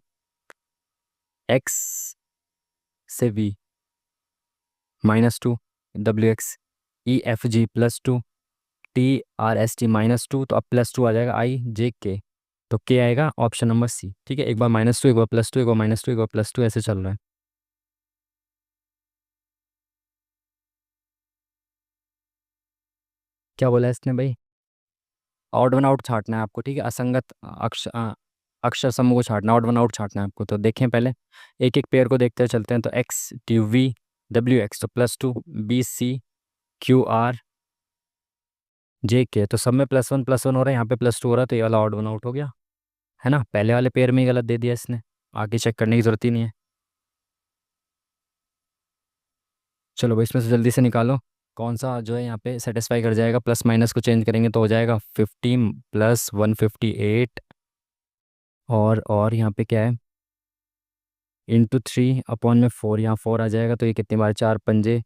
एक्स से V -2, W X E F G +2, T R S T -2, तो अब +2 आ जाएगा आई जे के, तो के आएगा ऑप्शन नंबर सी। ठीक है, एक बार -2, एक बार +2, एक बार -2, एक बार +2, ऐसे चल रहा है। क्या बोला है इसने भाई? ऑड वन आउट छांटना है आपको, ठीक है, असंगत अक्षर समूह को छांटना, ऑड वन आउट छांटना है आपको। तो देखें पहले एक एक पेयर को देखते हुए चलते हैं। तो X T V W X, तो +2, B C Q R J K, तो सब में +1 +1 हो रहा है, यहाँ पे +2 हो रहा है, तो ये वाला ऑड वन आउट हो गया, है ना। पहले वाले पेयर में ही गलत दे दिया इसने, आगे चेक करने की जरूरत ही नहीं है। चलो भाई इसमें से जल्दी से निकालो कौन सा जो है यहाँ पे सेटिस्फाई कर जाएगा। प्लस माइनस को चेंज करेंगे तो हो जाएगा 15 + 158, और यहाँ पे क्या है, ×3/4, यहाँ 4 आ जाएगा, तो ये कितनी बार, 4 पंजे,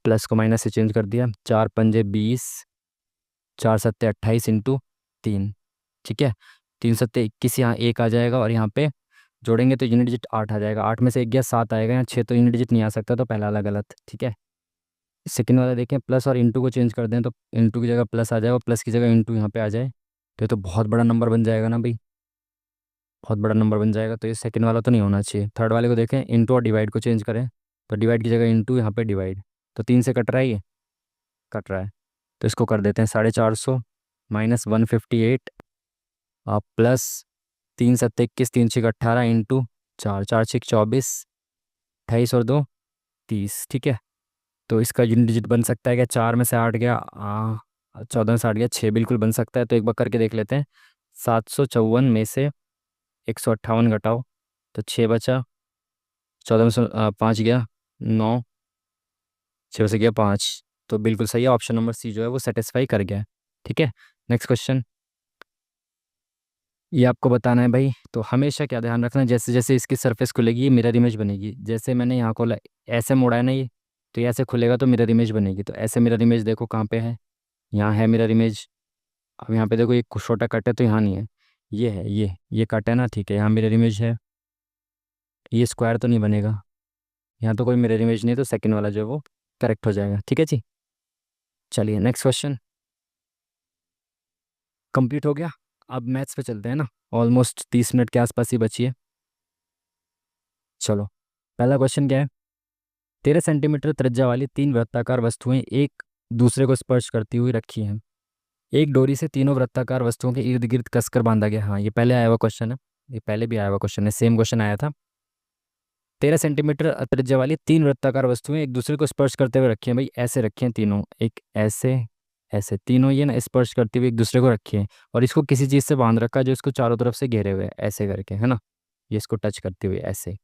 प्लस को माइनस से चेंज कर दिया, 4 पंजे 20, 4 सत्ते 28 × 3, ठीक है, 3 सत्ते 21, यहाँ एक आ जाएगा, और यहाँ पे जोड़ेंगे तो यूनिट डिजिट 8 आ जाएगा, 8 में से एक गया 7 आएगा, यहाँ 6 तो यूनिट डिजिट नहीं आ सकता, तो पहला वाला गलत, ठीक है। सेकंड वाला देखें, प्लस और इंटू को चेंज कर दें, तो इंटू की जगह प्लस आ जाएगा, प्लस की जगह इंटू यहाँ पे आ जाए, तो ये तो बहुत बड़ा नंबर बन जाएगा ना भाई, बहुत बड़ा नंबर बन जाएगा, तो ये सेकंड वाला तो नहीं होना चाहिए। थर्ड वाले को देखें, इंटू और डिवाइड को चेंज करें, तो डिवाइड की जगह इंटू, यहाँ पे डिवाइड, तो 3 से कट रहा है, ये कट रहा है, तो इसको कर देते हैं 450 -158, आप प्लस 3 सत्ते 21, 3 6 18, इंटू 4 4 6 24, 28 और 2 30, ठीक है। तो इसका यूनिट डिजिट बन सकता है क्या, 4 में से 8 गया, 14 में से 8 गया, 6 बिल्कुल बन सकता है, तो एक बार करके देख लेते हैं। 754 में से 158 घटाओ, तो 6 बचा, 14 में से 5 गया 9, 6 से गया 5, तो बिल्कुल सही है, ऑप्शन नंबर सी जो है वो सेटिस्फाई कर गया है। ठीक है, नेक्स्ट क्वेश्चन, ये आपको बताना है भाई। तो हमेशा क्या ध्यान रखना है, जैसे जैसे इसकी सरफेस खुलेगी ये मिरर इमेज बनेगी, जैसे मैंने यहाँ खोला ऐसे मोड़ा है ना ये, तो ये ऐसे खुलेगा तो मिरर इमेज बनेगी। तो ऐसे मिरर इमेज देखो कहाँ पे है, यहाँ है मिरर इमेज। अब यहाँ पे देखो ये छोटा कट है तो यहाँ नहीं है, ये है, ये कट है ना, ठीक है, यहाँ मिरर इमेज है, ये स्क्वायर तो नहीं बनेगा, यहाँ तो कोई मिरर इमेज नहीं है, तो सेकंड वाला जो है वो करेक्ट हो जाएगा। ठीक है जी, चलिए नेक्स्ट क्वेश्चन कंप्लीट हो गया। अब मैथ्स पे चलते हैं ना, ऑलमोस्ट 30 मिनट के आसपास ही बची है। चलो पहला क्वेश्चन क्या है, 13 सेंटीमीटर त्रिज्या वाली 3 वृत्ताकार वस्तुएं एक दूसरे को स्पर्श करती हुई रखी हैं। एक डोरी से तीनों वृत्ताकार वस्तुओं के इर्द गिर्द कसकर बांधा गया। हाँ, ये पहले आया हुआ क्वेश्चन है, ये पहले भी आया हुआ क्वेश्चन है, सेम क्वेश्चन आया था। 13 सेंटीमीटर त्रिज्या वाली 3 वृत्ताकार वस्तुएं एक दूसरे को स्पर्श करते हुए रखी हैं। भाई ऐसे रखे हैं तीनों, एक ऐसे, ऐसे तीनों ये ना स्पर्श करते हुए एक दूसरे को रखे हैं, और इसको किसी चीज़ से बांध रखा है जो इसको चारों तरफ से घेरे हुए है, ऐसे करके, है ना, ये इसको टच करते हुए ऐसे।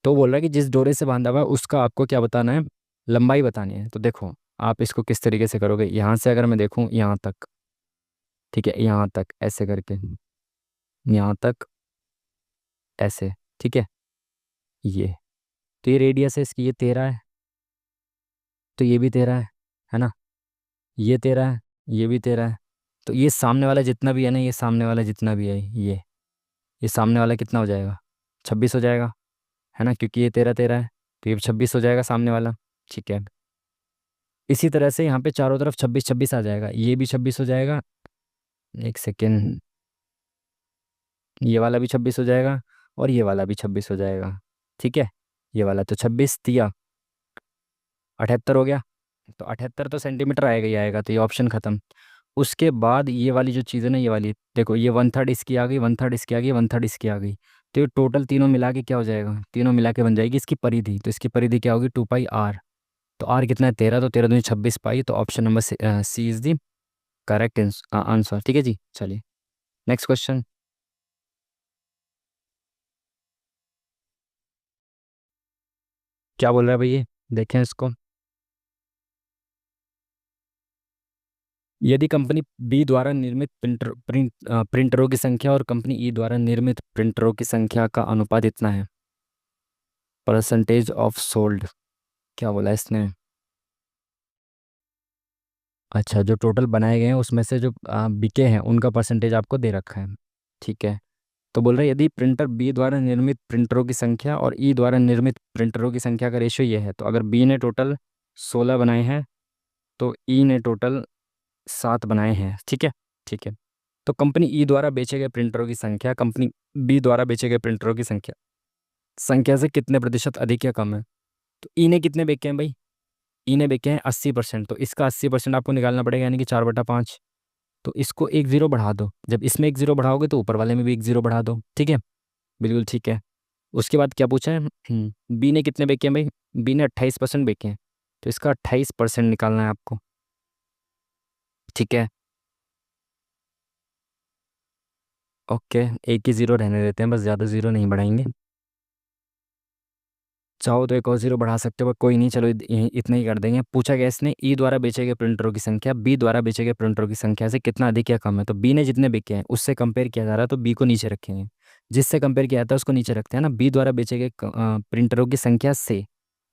तो बोल रहा है कि जिस डोरे से बांधा हुआ है उसका आपको क्या बताना है, लंबाई बतानी है। तो देखो आप इसको किस तरीके से करोगे, यहाँ से अगर मैं देखूँ यहाँ तक, ठीक है, यहाँ तक ऐसे करके, यहाँ तक ऐसे, ठीक है, ये, तो ये रेडियस है इसकी, ये 13 है, तो ये भी 13 है ना, ये 13 है, ये भी 13 है, तो ये सामने वाला जितना भी है ना, ये सामने वाला जितना भी है, ये सामने वाला कितना हो जाएगा, 26 हो जाएगा, है ना, क्योंकि ये 13 13 है, तो ये 26 हो जाएगा सामने वाला। ठीक है, इसी तरह से यहाँ पे चारों तरफ 26 26 आ जाएगा, ये भी 26 हो जाएगा, एक सेकेंड, ये वाला भी 26 हो जाएगा, और ये वाला भी 26 हो जाएगा। ठीक है, ये वाला तो 26 दिया, 78 हो गया, तो 78 तो सेंटीमीटर आएगा ही आएगा, तो ये ऑप्शन खत्म। उसके बाद ये वाली जो चीज़ है ना, ये वाली देखो, ये 1/3 इसकी आ गई, 1/3 इसकी आ गई, 1/3 इसकी आ गई, तो ये टोटल तीनों मिला के क्या हो जाएगा, तीनों मिला के बन जाएगी इसकी परिधि। तो इसकी परिधि क्या होगी, 2πr, तो आर कितना है 13, तो 13 दूनी 26 पाई, तो option number C is the correct answer. ठीक है जी, चलिए नेक्स्ट क्वेश्चन, क्या बोल रहा है भाई ये, देखें इसको। यदि कंपनी बी द्वारा निर्मित प्रिंटरों की संख्या और कंपनी ई द्वारा निर्मित प्रिंटरों की संख्या का अनुपात इतना है। परसेंटेज ऑफ सोल्ड, क्या बोला इसने? अच्छा, जो टोटल बनाए गए हैं उसमें से जो बिके हैं उनका परसेंटेज आपको दे रखा है। ठीक है। तो बोल रहे हैं यदि प्रिंटर बी द्वारा निर्मित प्रिंटरों की संख्या और ई द्वारा निर्मित प्रिंटरों की संख्या का रेशियो ये है, तो अगर बी ने टोटल 16 बनाए हैं तो ई ने टोटल 7 बनाए हैं। ठीक है। ठीक है। तो कंपनी ई द्वारा बेचे गए प्रिंटरों की संख्या कंपनी बी द्वारा बेचे गए प्रिंटरों की संख्या संख्या से कितने प्रतिशत अधिक या कम है? तो ई ने कितने बेचे हैं भाई? ई ने बेचे हैं 80%, तो इसका 80% आपको निकालना पड़ेगा, यानी कि 4/5। तो इसको एक जीरो बढ़ा दो, जब इसमें एक जीरो बढ़ाओगे तो ऊपर वाले में भी एक जीरो बढ़ा दो। ठीक है। बिल्कुल ठीक है। उसके बाद क्या पूछा है? बी ने कितने बेचे हैं भाई? बी ने 28% बेचे हैं, तो इसका 28% निकालना है आपको। ठीक है। ओके, एक ही जीरो रहने देते हैं, बस ज़्यादा जीरो नहीं बढ़ाएंगे। चाहो तो एक और जीरो बढ़ा सकते हो, पर कोई नहीं, चलो इतना ही कर देंगे। पूछा गया इसने ई द्वारा बेचे गए प्रिंटरों की संख्या बी द्वारा बेचे गए प्रिंटरों की संख्या से कितना अधिक या कम है। तो बी ने जितने बेचे हैं उससे कंपेयर किया जा रहा है, तो बी को नीचे रखेंगे। जिससे कंपेयर किया जाता है उसको नीचे रखते हैं ना। बी द्वारा बेचे गए प्रिंटरों की संख्या से,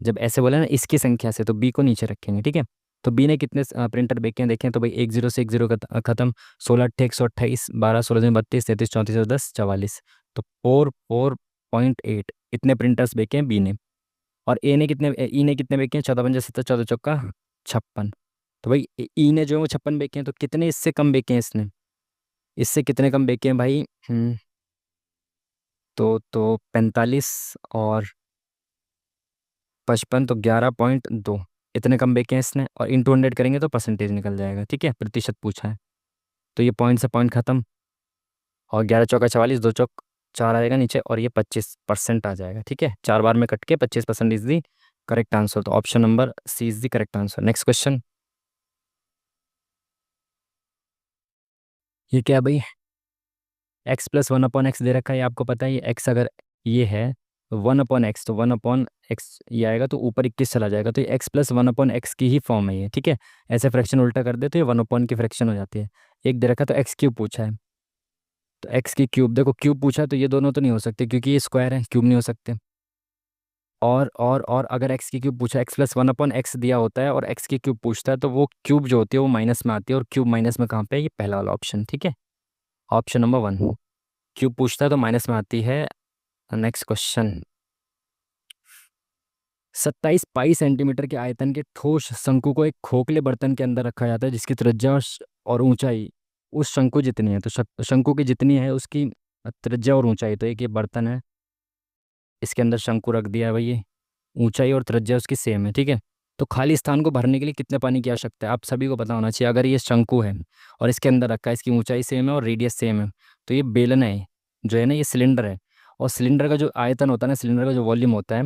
जब ऐसे बोले ना इसकी संख्या से, तो बी को नीचे रखेंगे। ठीक है। तो बी ने कितने प्रिंटर बेचे हैं देखें, तो भाई एक जीरो से एक जीरो खत्म। 16 × 8 = 128, 12 16 32 33 34 और 10 44। तो 4.8 इतने प्रिंटर्स बेचे हैं बी ने। और ए ने कितने ई ने कितने बेचे हैं? 14 × 5 = 70, 14 चौका 56। तो भाई ई ने जो है वो 56 बेचे हैं, तो कितने इससे कम बेचे हैं इसने? इससे कितने कम बेचे हैं भाई? तो 45 और 55, तो 11.2 इतने कम बेचे हैं इसने। और इंटू 100 करेंगे तो परसेंटेज निकल जाएगा। ठीक है, प्रतिशत पूछा है। तो ये पॉइंट से पॉइंट खत्म। और 11 चौका 44, 2 चौक 4 आएगा नीचे, और ये 25% आ जाएगा। ठीक है, 4 बार में कट के 25% इज दी करेक्ट आंसर। तो option number C is the correct answer. Next question. ये क्या है भाई? x+1/x दे रखा है, ये आपको पता है। ये x अगर ये है 1/x, तो 1/x ये आएगा तो ऊपर 21 चला जाएगा, तो ये x+1/x की ही फॉर्म है ये। ठीक है। ऐसे फ्रैक्शन उल्टा कर दे तो ये 1/, की फ्रैक्शन हो जाती है। एक दे रखा तो x³ पूछा है, तो x की क्यूब, देखो क्यूब पूछा है तो ये दोनों तो नहीं हो सकते क्योंकि ये स्क्वायर है, क्यूब नहीं हो सकते। और अगर x की क्यूब पूछा, x+1/x दिया होता है और x की क्यूब पूछता है, तो वो क्यूब जो होती है वो माइनस में आती है, और क्यूब माइनस में कहाँ पे है? ये पहला वाला ऑप्शन। ठीक है, ऑप्शन नंबर 1। क्यूब पूछता है तो माइनस में आती है। Next question. 27 पाई सेंटीमीटर के आयतन के ठोस शंकु को एक खोखले बर्तन के अंदर रखा जाता है, जिसकी त्रिज्या और ऊंचाई उस शंकु जितनी है। तो शंकु की जितनी है उसकी त्रिज्या और ऊंचाई, तो एक ये बर्तन है, इसके अंदर शंकु रख दिया है भाई। ये ऊंचाई और त्रिज्या उसकी सेम है। ठीक है। तो खाली स्थान को भरने के लिए कितने पानी की आवश्यकता है? आप सभी को पता होना चाहिए। अगर ये शंकु है और इसके अंदर रखा है, इसकी ऊंचाई सेम है और रेडियस सेम है, तो ये बेलन है, जो है ना ये सिलेंडर है। और सिलेंडर का जो आयतन होता है ना, सिलेंडर का जो वॉल्यूम होता है,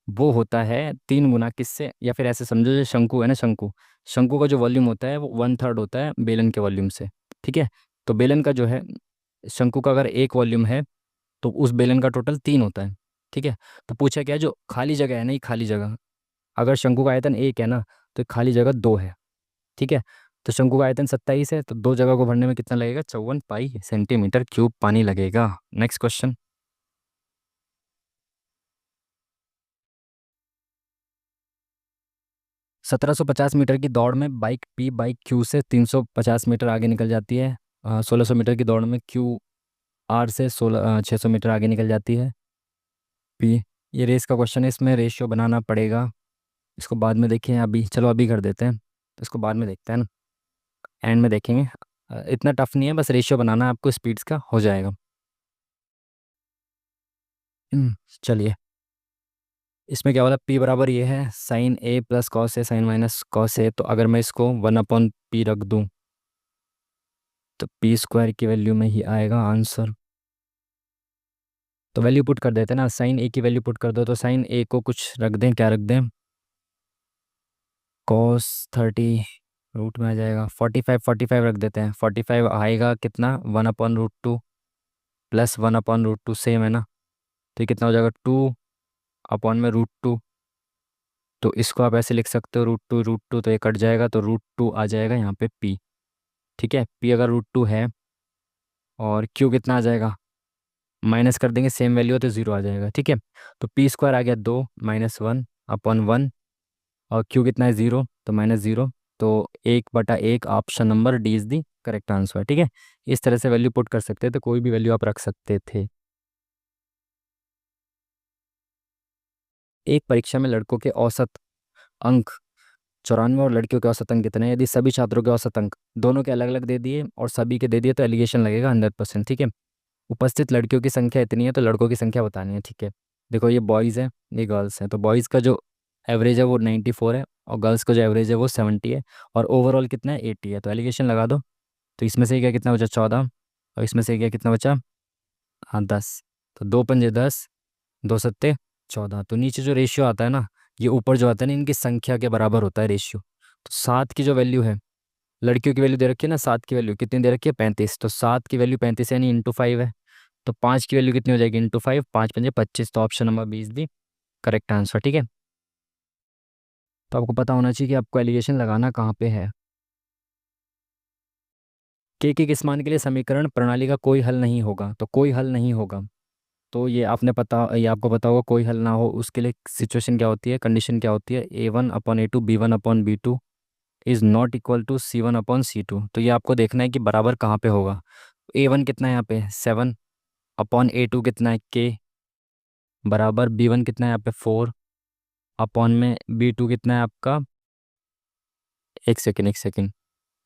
वो होता है 3 गुना किससे? या फिर ऐसे समझो, जो शंकु है ना, शंकु शंकु का जो वॉल्यूम होता है वो 1/3 होता है बेलन के वॉल्यूम से। ठीक है। तो बेलन का जो है, शंकु का अगर एक वॉल्यूम है तो उस बेलन का टोटल 3 होता है। ठीक है। तो पूछा क्या है, जो खाली जगह है ना, ये खाली जगह, अगर शंकु का आयतन 1 है ना, तो खाली जगह 2 है। ठीक है। तो शंकु का आयतन 27 है, तो दो जगह को भरने में कितना लगेगा? 54 पाई सेंटीमीटर क्यूब पानी लगेगा। Next question. 1750 मीटर की दौड़ में बाइक पी बाइक क्यू से 350 मीटर आगे निकल जाती है। 1600 मीटर की दौड़ में क्यू आर से 600 मीटर आगे निकल जाती है। पी, ये रेस का क्वेश्चन है, इसमें रेशियो बनाना पड़ेगा। इसको बाद में देखें, अभी चलो अभी कर देते हैं, तो इसको बाद में देखते हैं ना, एंड में देखेंगे। इतना टफ नहीं है, बस रेशियो बनाना है आपको, स्पीड्स का हो जाएगा। चलिए, इसमें क्या बोला? पी बराबर ये है sign A plus cos A sign minus cos A. तो अगर मैं इसको 1/p रख दूं, तो पी स्क्वायर की वैल्यू में ही आएगा आंसर। तो वैल्यू पुट कर देते हैं ना, साइन ए की वैल्यू पुट कर दो, तो साइन ए को कुछ रख दें, क्या रख दें? कॉस 30 रूट में आ जाएगा 45 रख देते हैं। 45 आएगा कितना? 1/√2 प्लस 1/√2 सेम है ना, तो ये कितना हो जाएगा? 2/√2। तो इसको आप ऐसे लिख सकते हो, √2 √2, तो ये कट जाएगा, तो √2 आ जाएगा यहाँ पे पी। ठीक है, पी अगर √2 है और क्यू कितना आ जाएगा, माइनस कर देंगे, सेम वैल्यू है तो 0 आ जाएगा। ठीक है, तो पी स्क्वायर आ गया 2 - 1/1 और क्यू कितना है 0 तो -0। तो 1/1 option number D is the correct answer. ठीक है, इस तरह से वैल्यू पुट कर सकते थे, कोई भी वैल्यू आप रख सकते थे। एक परीक्षा में लड़कों के औसत अंक 94 और लड़कियों के औसत अंक कितने हैं? यदि सभी छात्रों के औसत अंक दोनों के अलग अलग दे दिए और सभी के दे दिए तो एलिगेशन लगेगा 100%। ठीक है, उपस्थित लड़कियों की संख्या इतनी है तो लड़कों की संख्या बतानी है। ठीक है, देखो ये बॉयज़ है, ये गर्ल्स हैं, तो बॉयज़ का जो एवरेज है वो 94 है और गर्ल्स का जो एवरेज है वो 70 है और ओवरऑल कितना है 80 है। तो एलिगेशन लगा दो। तो इसमें से क्या कितना बचा 14 और इसमें से क्या कितना बचा, हाँ 10। तो 2 × 5 = 10, 2 × 7 = 14। तो नीचे जो रेशियो आता है ना, ये ऊपर जो आता है ना इनकी संख्या के बराबर होता है रेशियो। तो 7 की जो वैल्यू है, लड़कियों की वैल्यू दे रखी है ना, 7 की वैल्यू कितनी दे रखी है 35, तो 7 की वैल्यू 35 यानी ×5 है। तो 5 की वैल्यू कितनी हो जाएगी ×5, 5×5 = 25। तो option number B is the correct answer. ठीक है, तो आपको पता होना चाहिए कि आपको एलिगेशन लगाना कहाँ पे है। के किस मान के लिए समीकरण प्रणाली का कोई हल नहीं होगा, तो कोई हल नहीं होगा। तो ये आपको पता होगा, कोई हल ना हो उसके लिए सिचुएशन क्या होती है, कंडीशन क्या होती है, A1/A2 B1/B2 is not equal to C1/C2। तो ये आपको देखना है कि बराबर कहाँ पे होगा। A1 कितना है यहाँ पे 7/A2 कितना है K बराबर B1 कितना है यहाँ पे 4 में B2 कितना है आपका, एक सेकेंड,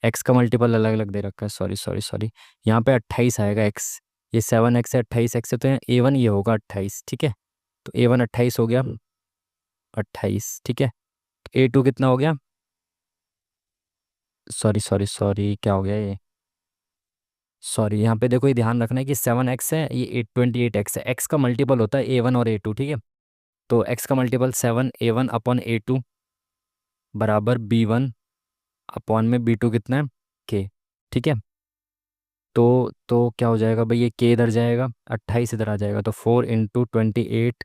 एक्स का मल्टीपल अलग अलग दे रखा है, सॉरी सॉरी सॉरी, यहाँ पे 28 आएगा एक्स, ये 7x है 28x है, तो यहाँ A1 ये होगा 28। ठीक है, तो A1 28 हो गया, 28। ठीक है, A2 कितना हो गया, सॉरी सॉरी सॉरी क्या हो गया ये, सॉरी यहाँ पे देखो ये ध्यान रखना है कि 7x है, ये 28x है, एक्स का मल्टीपल होता है A1 और A2। ठीक है, तो एक्स का मल्टीपल 7 A1/A2 बराबर B1 में B2 कितना है K। ठीक है, तो क्या हो जाएगा भाई, ये K इधर जाएगा, 28 इधर आ जाएगा, तो 4 × 28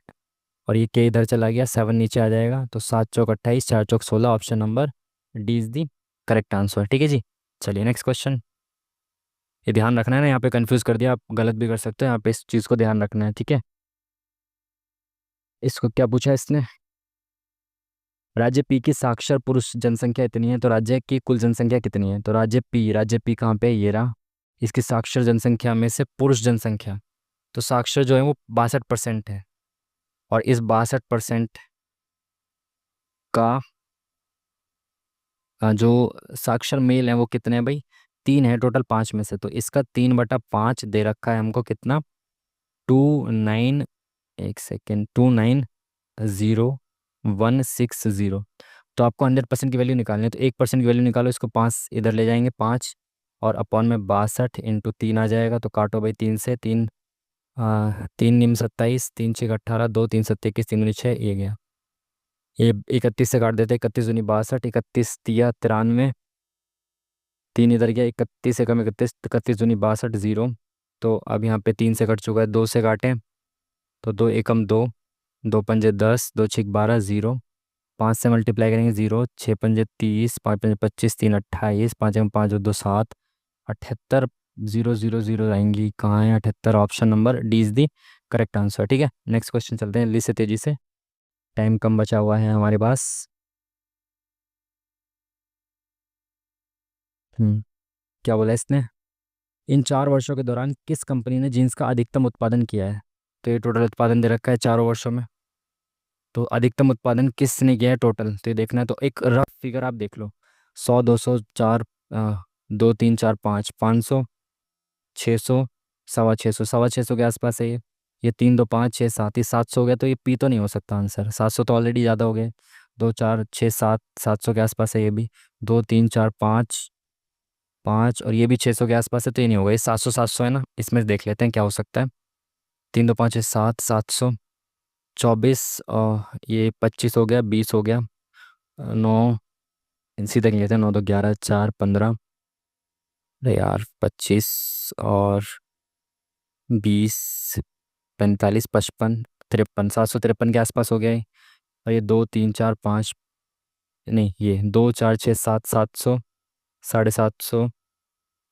और ये K इधर चला गया, 7 नीचे आ जाएगा, तो 7×4 = 28, 4×4 = 16, option number D is the correct answer. ठीक है जी, चलिए नेक्स्ट क्वेश्चन। ये ध्यान रखना है ना, यहाँ पे कंफ्यूज कर दिया, आप गलत भी कर सकते हो, यहाँ पे इस चीज़ को ध्यान रखना है। ठीक है, इसको क्या पूछा है इसने, राज्य पी की साक्षर पुरुष जनसंख्या इतनी है तो राज्य की कुल जनसंख्या कितनी है। तो राज्य पी कहाँ पे है, ये रहा, इसकी साक्षर जनसंख्या में से पुरुष जनसंख्या, तो साक्षर जो है वो 62% है और इस 62% का जो साक्षर मेल है वो कितने हैं भाई, 3 है टोटल 5 में से, तो इसका 3/5 दे रखा है हमको कितना, 29, एक सेकेंड, 290,160। तो आपको 100% की वैल्यू निकालनी है, तो 1% की वैल्यू निकालो, इसको 5 इधर ले जाएंगे, 5 और अपॉन में 62 × 3 आ जाएगा, तो काटो भाई 3 से, 3 3 × 9 = 27, 3 × 6 = 18, 2 3 7 21, 3 × 6 ये गया, ये 31 से काट देते, 31 × 2 = 62, 31 × 3 = 93, 3 इधर गया, 31 से कम 31, 31 दूनी 62, 0। तो अब यहाँ पे 3 से कट चुका है, 2 से काटें तो 2 एकम 2, 2 × 5 = 10, 2 × 6 = 12, 0। 5 से मल्टीप्लाई करेंगे 0, 6 × 5 = 30, 5 × 5 = 25, 3 = 28, 5 × 5 = 2 7, 78, 0 0 0 आएंगी, कहाँ है 78, option number D is the correct answer. ठीक है, नेक्स्ट क्वेश्चन चलते हैं जल्दी से, तेजी से, टाइम कम बचा हुआ है हमारे पास। क्या बोला इसने, इन 4 वर्षों के दौरान किस कंपनी ने जीन्स का अधिकतम उत्पादन किया है। तो ये टोटल उत्पादन दे रखा है 4 वर्षों में, तो अधिकतम उत्पादन किसने किया है टोटल, तो ये देखना है, तो एक रफ फिगर आप देख लो, 100 200 4 2 3 4 5 500 600 625 625 के आसपास है ये 3 2 5 6 7, ये 700 हो गया, तो ये पी तो नहीं हो सकता आंसर, 700 तो ऑलरेडी ज़्यादा हो गए, 2 4 6 7 700 के आसपास है ये भी, 2 3 4 5 5 और ये भी 600 के आसपास है, तो ये नहीं होगा, ये 700 है ना, इसमें देख लेते हैं क्या हो सकता है, 3 2 5 6 7 700 24 और ये 25 हो गया, 20 हो गया, 9 इसी तक लेते हैं, 9 2 11 4 15, अरे यार 25 और 20 45 55 53, 753 के आसपास हो गया है। और ये 2 3 4 5, नहीं ये 2 4 6 7 700 750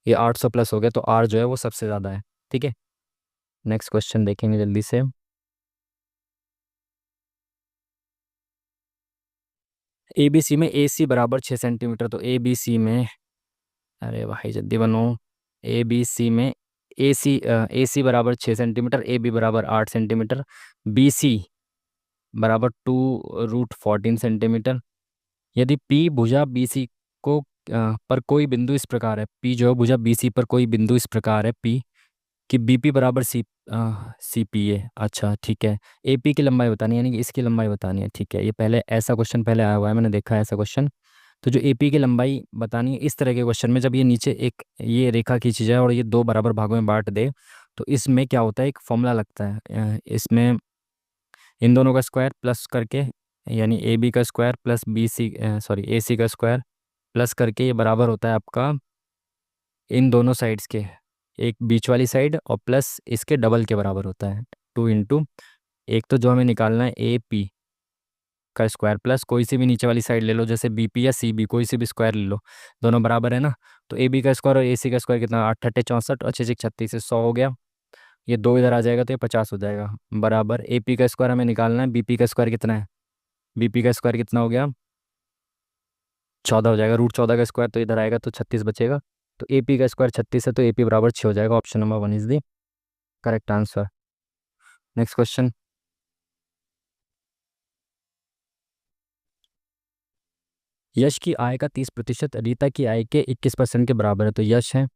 ये 800 प्लस हो गया, तो आर जो है वो सबसे ज़्यादा है। ठीक है, नेक्स्ट क्वेश्चन देखेंगे जल्दी से। ए बी सी में ए सी बराबर 6 सेंटीमीटर, तो ए बी सी में, अरे भाई जल्दी बनो। ए बी सी में ए सी बराबर 6 सेंटीमीटर, ए बी बराबर 8 सेंटीमीटर, बी सी बराबर 2√14 सेंटीमीटर। यदि पी भुजा बी सी को पर कोई बिंदु इस प्रकार है, पी जो है भुजा बी सी पर कोई बिंदु इस प्रकार है पी कि बी पी बराबर सी पी ए। अच्छा ठीक है, ए पी की लंबाई बतानी है, यानी कि इसकी लंबाई बतानी है। ठीक है, ये पहले ऐसा क्वेश्चन पहले आया हुआ है, मैंने देखा है ऐसा क्वेश्चन। तो जो ए पी की लंबाई बतानी है इस तरह के क्वेश्चन में, जब ये नीचे एक ये रेखा खींची जाए और ये दो बराबर भागों में बांट दे, तो इसमें क्या होता है, एक फॉर्मूला लगता है। इसमें इन दोनों का स्क्वायर प्लस करके, यानी ए बी का square plus B C sorry A C का स्क्वायर प्लस करके, ये बराबर होता है आपका इन दोनों साइड्स के, एक बीच वाली साइड और प्लस इसके डबल के बराबर होता है। 2 इंटू, एक तो जो हमें निकालना है ए पी का स्क्वायर प्लस कोई सी भी नीचे वाली साइड ले लो, जैसे बी पी या सी बी, कोई सी भी स्क्वायर ले लो, दोनों बराबर है ना। तो ए बी का स्क्वायर और ए सी का स्क्वायर कितना, 8 8 64 और 6 6 36 से 100 हो गया। ये दो इधर आ जाएगा तो ये 50 हो जाएगा, बराबर ए पी का स्क्वायर हमें निकालना है, बी पी का स्क्वायर कितना है, बी पी का स्क्वायर कितना हो गया, 14 हो जाएगा। √14 का स्क्वायर तो इधर आएगा तो 36 बचेगा। तो ए पी का स्क्वायर 36 है, तो ए पी बराबर 6 हो जाएगा। Option number 1 is the correct answer. Next question. Yash की आय का 30% रीता की आय के 21% के बराबर है। तो यश है,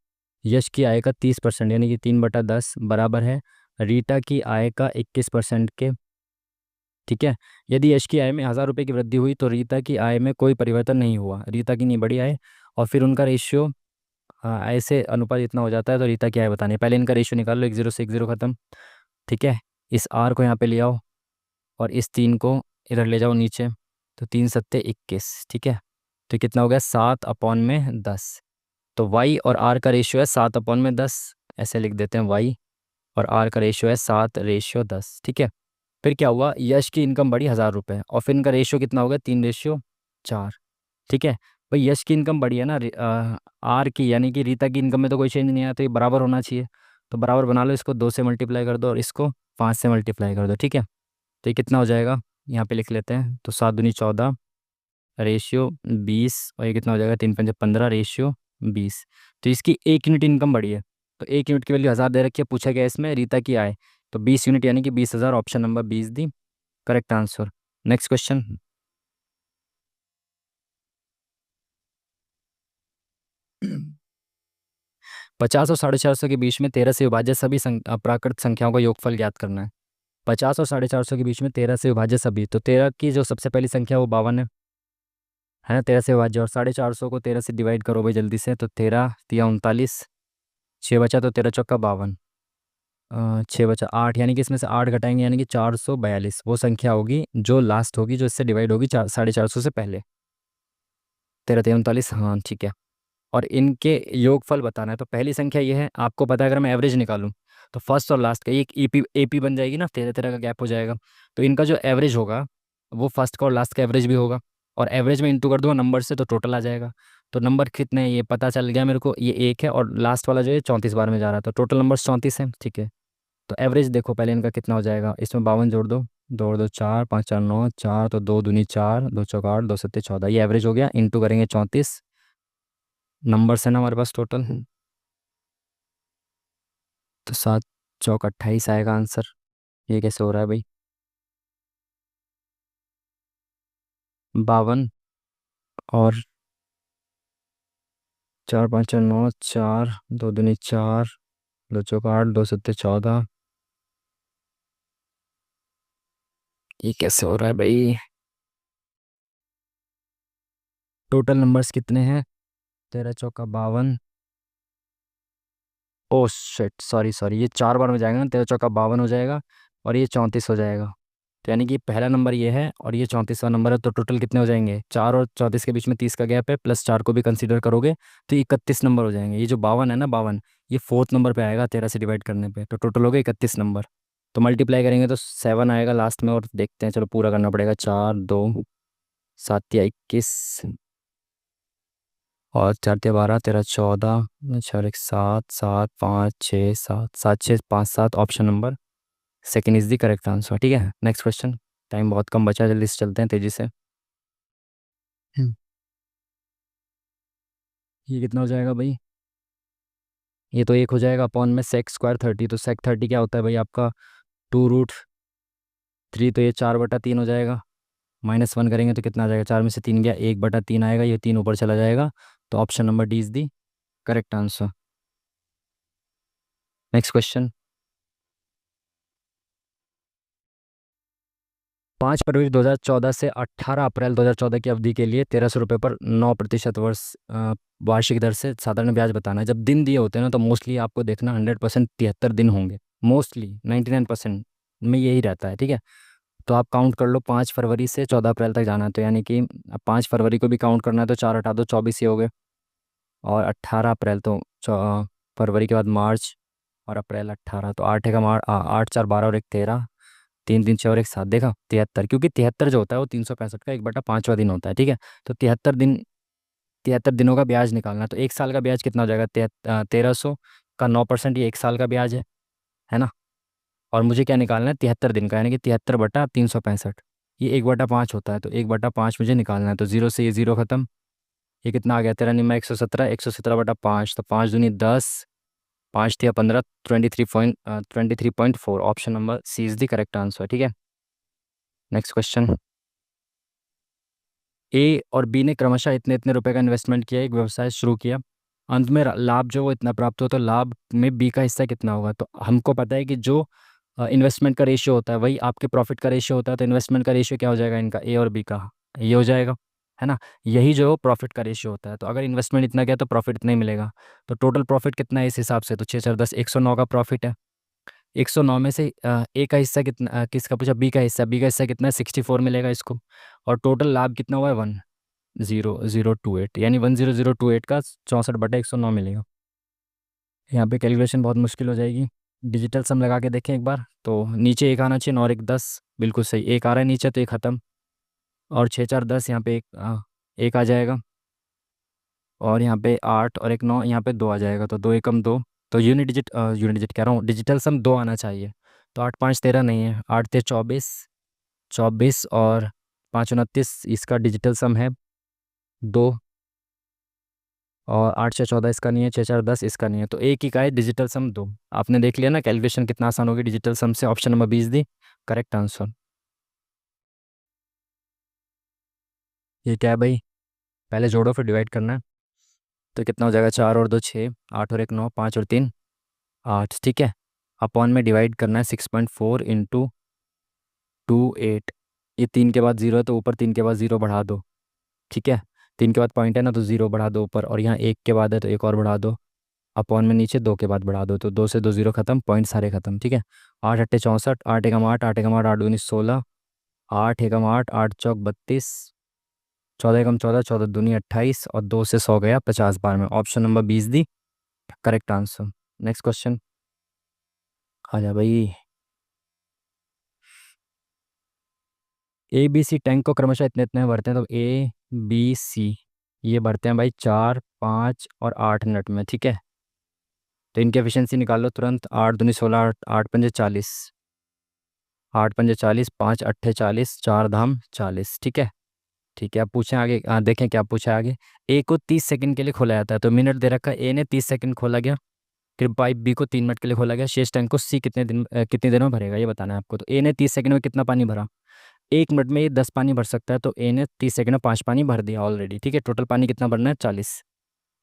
यश की आय का 30% यानी कि 3/10 बराबर है रीटा की आय का 21% के। ठीक है, यदि यश की आय में 1,000 रुपये की वृद्धि हुई तो रीता की आय में कोई परिवर्तन नहीं हुआ, रीता की नहीं बढ़ी आय, और फिर उनका रेशियो ऐसे अनुपात इतना हो जाता है, तो रीता की आय बतानी है। पहले इनका रेशियो निकाल लो, 1 0 से 1 0 खत्म। ठीक है, इस आर को यहाँ पे ले आओ और इस 3 को इधर ले जाओ नीचे, तो 3 सत्ते 21। ठीक है, तो कितना हो गया, 7/10। तो y और r का रेशियो है 7/10, ऐसे लिख देते हैं, y और r का रेशियो है 7/10। ठीक है, फिर क्या हुआ, यश की इनकम बढ़ी 1,000 रुपये और फिर इनका रेशियो कितना हो गया, 3/4। ठीक है, भाई यश की इनकम बढ़ी है ना, आर की यानी कि रीता की इनकम में तो कोई चेंज नहीं आया, तो ये बराबर होना चाहिए। तो बराबर बना लो, इसको 2 से मल्टीप्लाई कर दो और इसको 5 से मल्टीप्लाई कर दो। ठीक है, तो ये कितना हो जाएगा, यहाँ पे लिख लेते हैं, तो 7 दूनी 14 रेशियो 20, और ये कितना हो जाएगा, 3 पंजे 15 रेशियो 20। तो इसकी 1 यूनिट इनकम बढ़ी है, तो 1 यूनिट की वैल्यू 1,000 दे रखी है, पूछा गया इसमें रीता की आय, तो 20 यूनिट यानी कि 20,000। Option number 20 the correct answer. Next question. 50 और 450 के बीच में 13 से विभाज्य सभी अप्राकृत संख्याओं का योगफल ज्ञात करना है। 50 और 450 के बीच में 13 से विभाज्य सभी, तो 13 की जो सबसे पहली संख्या वो 52 है ना, 13 से विभाज्य, और 450 को 13 से डिवाइड करो भाई जल्दी से, तो 13 तिया 39, 6 बचा, तो 13 चौका 52, 6 बचा 8, यानी कि इसमें से 8 घटाएंगे यानी कि 442 वो संख्या होगी जो लास्ट होगी, जो इससे डिवाइड होगी 450 से पहले। 13 तिया 39, हाँ ठीक है। और इनके योगफल बताना है, तो पहली संख्या ये है, आपको पता है अगर मैं एवरेज निकालूं तो फर्स्ट और लास्ट का एक एपी बन जाएगी ना, 13 13 का गैप हो जाएगा। तो इनका जो एवरेज होगा वो फर्स्ट का और लास्ट का एवरेज भी होगा, और एवरेज में इंटू कर दूंगा नंबर से तो टोटल आ जाएगा। तो नंबर कितने हैं ये पता चल गया मेरे को, ये 1 है और लास्ट वाला जो है 34 बार में जा रहा है, तो टोटल नंबर 34 है। ठीक है, तो एवरेज देखो पहले इनका कितना हो जाएगा, इसमें 52 जोड़ दो, 2 और 2 4, 5 4 9, 4 तो 2 दूनी 4, 2 चौका 8, 2 सत्ते 14, ये एवरेज हो गया, इंटू करेंगे 34 नंबर से ना हमारे पास टोटल, तो 7 चौक 28 आएगा आंसर। ये कैसे हो रहा है भाई, 52 और 4 5 9, 4 2 दूनी 4, 2 चौका 8, 2 सत्ते 14, ये कैसे हो रहा है भाई। टोटल नंबर्स कितने हैं, 13 चौका 52, ओ शिट सॉरी सॉरी, ये 4 बार में जाएगा ना, 13 चौका 52 हो जाएगा और ये 34 हो जाएगा। तो यानी कि पहला नंबर ये है और ये 34वां नंबर है, तो टोटल कितने हो जाएंगे, 4 और 34 के बीच में 30 का गैप है, प्लस 4 को भी कंसीडर करोगे तो 31 नंबर हो जाएंगे। ये जो 52 है ना, 52 ये फोर्थ नंबर पे आएगा 13 से डिवाइड करने पे, तो टोटल हो गए 31 नंबर। तो मल्टीप्लाई करेंगे तो 7 आएगा लास्ट में, और देखते हैं, चलो पूरा करना पड़ेगा, 4 2 7 या 21, और 4 × 3 = 12, 13 × 14, 6 × 1 = 7, 7 5 6 7, 7 6 5 7, option number second is the correct answer. ठीक है, नेक्स्ट क्वेश्चन। टाइम बहुत कम बचा है, जल्दी से चलते हैं तेजी से। हम्म, ये कितना हो जाएगा भाई? ये तो 1 हो जाएगा अपॉन में sec² 30। तो sec 30 क्या होता है भाई आपका? 2√3। तो ये 4/3 हो जाएगा। -1 करेंगे तो कितना आ जाएगा? 4 में से 3 गया, 1/3 आएगा, ये 3 ऊपर चला जाएगा। तो option number D is the correct answer. Next question. 5 फरवरी 2014 से 18 अप्रैल 2014 की अवधि के लिए 1300 रुपये पर 9% वर्ष वार्षिक दर से साधारण ब्याज बताना है। जब दिन दिए होते हैं ना, तो मोस्टली आपको देखना 100% 73 दिन होंगे। मोस्टली 99% में यही रहता है। ठीक है, तो आप काउंट कर लो, 5 फरवरी से 14 अप्रैल तक जाना है, तो यानी कि अब 5 फरवरी को भी काउंट करना है, तो 4 हटा दो, 24 ही हो गए। और 18 अप्रैल, तो फरवरी के बाद मार्च और अप्रैल 18, तो 8 × 4 = 12 और 1 × 13, 3 3 6 और 1 7, देखा 73। क्योंकि 73 जो होता है वो 365 का 1/5वां दिन होता है। ठीक है, तो 73 दिन, 73 दिनों का ब्याज निकालना है। तो 1 साल का ब्याज कितना हो जाएगा? 1300 का 9%, ये 1 साल का ब्याज है ना। और मुझे क्या निकालना है? 73 दिन का, यानी कि 73/365। ये 1/5 होता है, तो 1/5 मुझे निकालना है। तो जीरो से ये जीरो खत्म। ये कितना आ गया? 13 × 117, 117/5, तो 5 दूनी 10, 5 × 3 = 15, 23.4। Option number C is the correct answer. ठीक है, नेक्स्ट क्वेश्चन। ए और बी ने क्रमशः इतने इतने रुपए का इन्वेस्टमेंट किया, एक व्यवसाय शुरू किया। अंत में लाभ जो वो इतना प्राप्त हुआ, तो लाभ में बी का हिस्सा कितना होगा? तो हमको पता है कि जो इन्वेस्टमेंट का रेशियो होता है वही आपके प्रॉफिट का रेशियो होता है। तो इन्वेस्टमेंट का रेशियो क्या हो जाएगा इनका? ए और बी का ये हो जाएगा, है ना। यही जो प्रॉफिट का रेशियो होता है। तो अगर इन्वेस्टमेंट इतना गया तो प्रॉफिट इतना ही मिलेगा। तो टोटल प्रॉफिट कितना है इस हिसाब से? तो 6 × 4 = 10, 109 का प्रॉफिट है। 109 में से ए का हिस्सा कितना, किसका पूछा? बी का हिस्सा। बी का हिस्सा कितना है? 64 मिलेगा इसको। और टोटल लाभ कितना हुआ है? 10028, यानी 10028 का 64/109 मिलेगा। यहाँ पे कैलकुलेशन बहुत मुश्किल हो जाएगी। डिजिटल सम लगा के देखें एक बार, तो नीचे 1 आना चाहिए, 9 और 1 10, बिल्कुल सही। 1 आ रहा है नीचे, तो ये खत्म। और 6 4 10, यहाँ पे एक आ जाएगा। और यहाँ पे 8 और 1 9, यहाँ पे 2 आ जाएगा, तो 2 एकम 2। तो यूनिट डिजिट कह रहा हूँ, डिजिटल सम 2 आना चाहिए। तो 8 5 13 नहीं है, 8 3 24, 24 और 5 29, इसका डिजिटल सम है 2। और 8 6 14 इसका नहीं है, 6 4 10 इसका नहीं है, तो एक ही का है डिजिटल सम 2। आपने देख लिया ना कैलकुलेशन कितना आसान होगी डिजिटल सम से। Option number 20 the correct answer. ये क्या है भाई? पहले जोड़ो फिर डिवाइड करना है। तो कितना हो जाएगा? 4 और 2 6, 8 और 1 9, 5 और 3 8। ठीक है, अपॉन में डिवाइड करना है। 6.4 × 2 8। ये 3 के बाद 0 है, तो ऊपर 3 के बाद 0 बढ़ा दो। ठीक है, 3 के बाद पॉइंट है ना, तो 0 बढ़ा दो ऊपर। और यहाँ 1 के बाद है, तो एक और बढ़ा दो। अपॉन में नीचे 2 के बाद बढ़ा दो, तो 2 से 2 0 खत्म, पॉइंट सारे खत्म। ठीक है, 8 8 64, 8 एकम 8, 8 एकम 8, 8 दूनी 16, 8 एकम 8, 8 चौक 32, 14 एकम 14, 14 दूनी 28, और 2 से 100 गया 50 बार में। Option number 20 the correct answer. Next question आ जा भाई। ए बी सी टैंक को क्रमशः इतने इतने भरते हैं, तो ए बी सी ये भरते हैं भाई 4 5 और 8 मिनट में। ठीक है, तो इनकी एफिशिएंसी निकाल लो तुरंत। 8 दूनी 16, 8 पंजे 40, 8 पंजे 40, 5 अट्ठे 40, 4 धाम 40। ठीक है, ठीक है, अब पूछें आगे। देखें क्या पूछा है आगे। ए को 30 सेकंड के लिए खोला जाता है, तो मिनट दे रखा है। ए ने 30 सेकंड खोला गया। फिर पाइप बी को 3 मिनट के लिए खोला गया। शेष टैंक को सी कितने दिन में भरेगा, ये बताना है आपको। तो ए ने 30 सेकंड में कितना पानी भरा? 1 मिनट में ये 10 पानी भर सकता है, तो ए ने 30 सेकंड में 5 पानी भर दिया ऑलरेडी। ठीक है, टोटल पानी कितना भरना है? 40।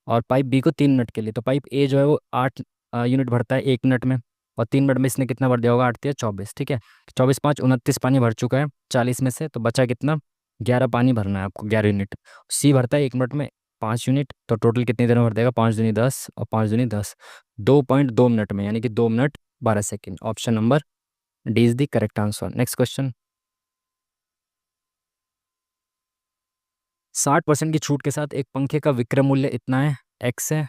और पाइप बी को 3 मिनट के लिए, तो पाइप ए जो है वो 8 यूनिट भरता है 1 मिनट में। और 3 मिनट में इसने कितना भर दिया होगा? 8 3 24। ठीक है, 24 5 29 पानी भर चुका है 40 में से, तो बचा कितना? 11 पानी भरना है आपको, 11 यूनिट। सी भरता है 1 मिनट में 5 यूनिट, तो टोटल कितनी देर में भर देगा? 5 दूनी 10 और 5 दूनी 10, 2.2 मिनट में, यानी कि 2 minute 12 second. Option number D is the correct answer. Next question. 60% की छूट के साथ एक पंखे का विक्रय मूल्य इतना है, एक्स है।